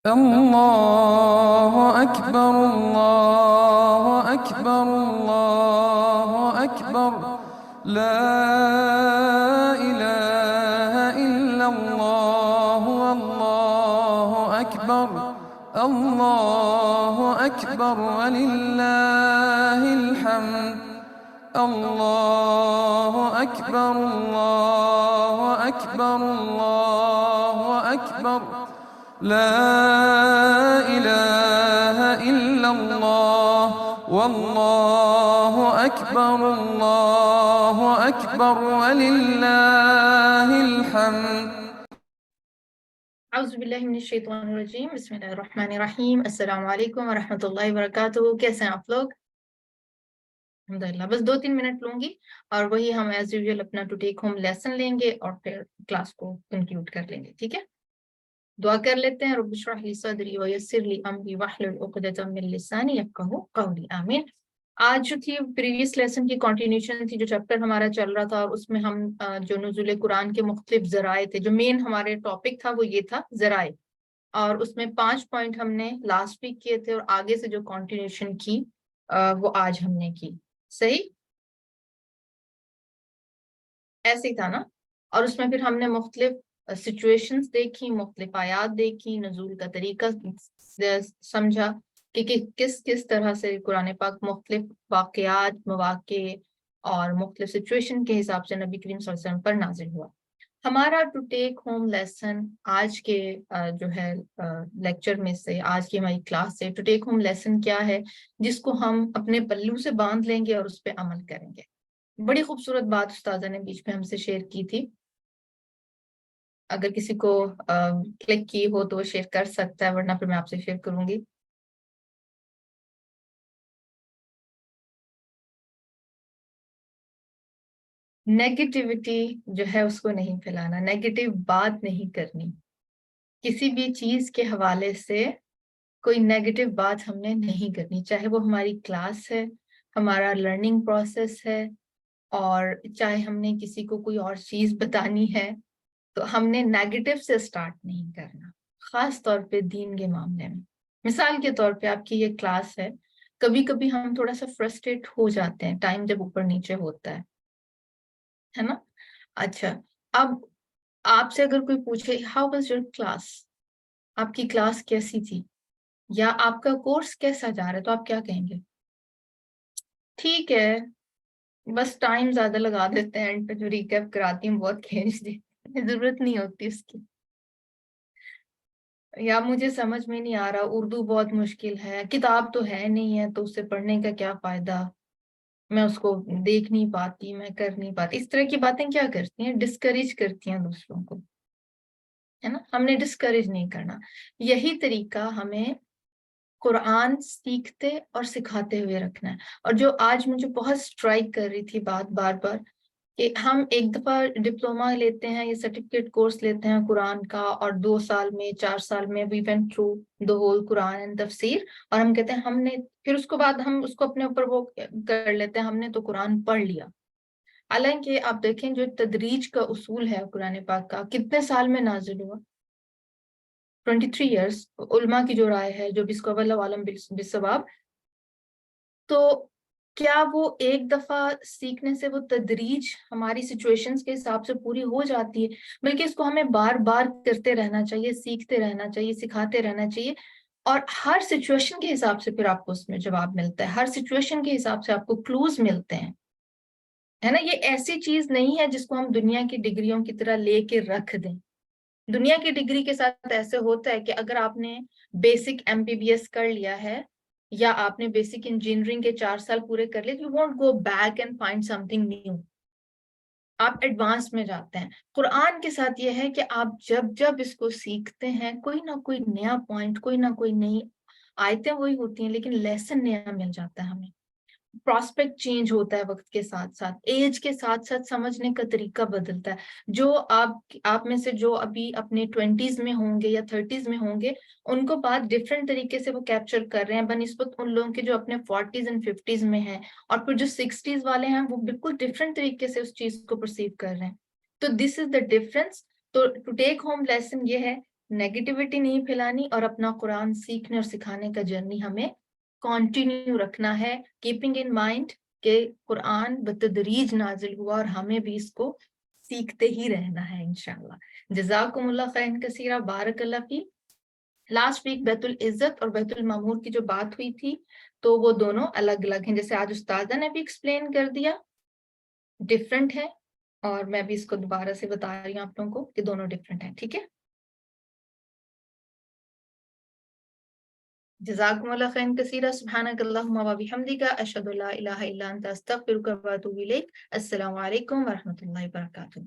الله أكبر الله أكبر الله أكبر لا إله إلا الله والله أكبر الله أكبر ولله الحمد الله أكبر الله أكبر الله أكبر لا إله إلا الله والله أكبر الله أكبر ولله الحمد. اعوذ باللہ من الشیطان الرجیم، بسم اللہ الرحمن الرحیم. السلام علیکم ورحمۃ اللہ وبرکاتہ. کیسے ہیں آپ لوگ؟ الحمدللہ. بس 2-3 منٹ لوں گی اور وہی ہم ایز یوزول اپنا ٹو ٹیک ہوم لیسن لیں گے اور پھر کلاس کو کنکلوڈ کر لیں گے. ٹھیک ہے، دعا کر لیتے ہیں. رب اشرح لی صدری ویسر لی امری واحلل عقدۃ من لسانی یفقہوا قولی. آمین. آج جو تھی پریویس لیسن کی کنٹینیوشن تھی، جو چیپٹر ہمارا چل رہا تھا، اور اس میں ہم جو نزول قرآن کے مختلف ذرائع تھے، جو مین ہمارے ٹاپک تھا وہ یہ تھا ذرائع، اور اس میں 5 پوائنٹ ہم نے لاسٹ ویک کیے تھے اور آگے سے جو کنٹینیوشن کی وہ آج ہم نے کی. صحیح ایسے ہی تھا نا؟ اور اس میں پھر ہم نے مختلف سچویشنز دیکھی، مختلف آیات دیکھی، نزول کا طریقہ سمجھا کہ کس طرح سے قرآن پاک مختلف واقعات، مواقع اور مختلف سچویشن کے حساب سے نبی کریم صلی اللہ علیہ وسلم پر نازل ہوا. ہمارا ٹو ٹیک ہوم لیسن آج کے جو ہے لیکچر میں سے، آج کی ہماری کلاس سے ٹو ٹیک ہوم لیسن کیا ہے جس کو ہم اپنے پلو سے باندھ لیں گے اور اس پہ عمل کریں گے. بڑی خوبصورت بات استاذہ نے بیچ میں ہم سے شیئر کی تھی، اگر کسی کو کلک کی ہو تو وہ شیئر کر سکتا ہے، ورنہ پھر میں آپ سے شیئر کروں گی. نیگیٹیوٹی جو ہے اس کو نہیں پھیلانا، نیگیٹو بات نہیں کرنی. کسی بھی چیز کے حوالے سے کوئی نیگیٹو بات ہم نے نہیں کرنی، چاہے وہ ہماری کلاس ہے، ہمارا لرننگ پروسیس ہے، اور چاہے ہم نے کسی کو کوئی اور چیز بتانی ہے، تو ہم نے نیگیٹو سے سٹارٹ نہیں کرنا، خاص طور پہ دین کے معاملے میں. مثال کے طور پہ آپ کی یہ کلاس ہے، کبھی کبھی ہم تھوڑا سا فرسٹریٹ ہو جاتے ہیں، ٹائم جب اوپر نیچے ہوتا ہے نا. اچھا، اب آپ سے اگر کوئی پوچھے ہاؤ واز یور کلاس، آپ کی کلاس کیسی تھی یا آپ کا کورس کیسا جا رہا ہے، تو آپ کیا کہیں گے؟ ٹھیک ہے، بس ٹائم زیادہ لگا دیتے ہیں، اینڈ پہ جو ریکیپ کراتی ہوں بہت کھینچ دیتی ہیں، ضرورت نہیں ہوتی اس کی. یا مجھے سمجھ میں نہیں آ رہا، اردو بہت مشکل ہے، کتاب تو ہے نہیں ہے تو اسے پڑھنے کا کیا فائدہ، میں اس کو دیکھ نہیں پاتی، میں کر نہیں پاتی، اس طرح کی باتیں کیا کرتی ہیں؟ ڈسکریج کرتی ہیں دوسروں کو، ہے نا. ہم نے ڈسکریج نہیں کرنا. یہی طریقہ ہمیں قرآن سیکھتے اور سکھاتے ہوئے رکھنا ہے. اور جو آج مجھے بہت اسٹرائک کر رہی تھی بات بار بار، کہ ہم ایک دفعہ ڈپلوما لیتے ہیں یا سرٹیفکیٹ کورس لیتے ہیں قرآن کا، اور 2 سال میں 4 سال میں we went through the whole Quran and تفسیر، اور ہم کہتے ہیں ہم نے، پھر اس کو بعد ہم اس کو اپنے اوپر وہ کر لیتے ہیں ہم نے تو قرآن پڑھ لیا. حالانکہ آپ دیکھیں جو تدریج کا اصول ہے قرآن پاک کا، کتنے سال میں نازل ہوا؟ 23 ایئرس. علماء کی جو رائے ہے، جو بس کو اللہ عالم بالصواب، تو کیا وہ ایک دفعہ سیکھنے سے وہ تدریج ہماری سچویشنز کے حساب سے پوری ہو جاتی ہے؟ بلکہ اس کو ہمیں بار بار کرتے رہنا چاہیے، سیکھتے رہنا چاہیے، سکھاتے رہنا چاہیے. اور ہر سچویشن کے حساب سے پھر آپ کو اس میں جواب ملتا ہے، ہر سچویشن کے حساب سے آپ کو کلوز ملتے ہیں، ہے نا. یہ ایسی چیز نہیں ہے جس کو ہم دنیا کی ڈگریوں کی طرح لے کے رکھ دیں. دنیا کی ڈگری کے ساتھ ایسے ہوتا ہے کہ اگر آپ نے بیسک MBBS کر لیا ہے یا آپ نے بیسک انجینئرنگ کے 4 سال پورے کر لیے، you won't go back and find some thing new, آپ ایڈوانس میں جاتے ہیں. قرآن کے ساتھ یہ ہے کہ آپ جب اس کو سیکھتے ہیں، کوئی نہ کوئی نیا پوائنٹ، کوئی نہ کوئی نئی آیتیں وہی ہوتی ہیں لیکن لیسن نیا مل جاتا ہے ہمیں. پراسپیکٹ چینج ہوتا ہے وقت کے ساتھ ساتھ، ایج کے ساتھ ساتھ سمجھنے کا طریقہ بدلتا ہے. جو آپ میں سے جو ابھی اپنے 20s میں ہوں گے یا 30s میں ہوں گے، ان کو بات ڈفرینٹ طریقے سے وہ کیپچر کر رہے ہیں بنسبت ان لوگوں کے جو اپنے 40s and 50s میں ہیں، اور پھر جو 60s والے ہیں وہ بالکل ڈفرینٹ طریقے سے اس چیز کو پرسیو کر رہے ہیں. تو دس از دا ڈفرینس. تو ٹو ٹیک ہوم لیسن یہ ہے، نیگیٹیوٹی نہیں پھیلانی اور اپنا قرآن سیکھنے اور سکھانے کا جرنی ہمیں کنٹینیو رکھنا ہے، کیپنگ ان مائنڈ کہ قرآن بتدریج نازل ہوا اور ہمیں بھی اس کو سیکھتے ہی رہنا ہے انشاءاللہ. جزاکم اللہ خیرا کثیرا، بارک اللہ فی. لاسٹ ویک بیت العزت اور بیت المعمور کی جو بات ہوئی تھی تو وہ دونوں الگ الگ ہیں، جیسے آج استاذہ نے بھی ایکسپلین کر دیا، ڈفرینٹ ہے، اور میں بھی اس کو دوبارہ سے بتا رہی ہوں آپ لوگوں کو کہ دونوں ڈفرینٹ ہیں. ٹھیک ہے، جزاکم اللہ خیرا کثیرا. سبحانک اللہم و بحمدک، اشہد ان لا الہ الا انت، استغفرک و اتوب الیک. السلام علیکم ورحمۃ اللہ وبرکاتہ.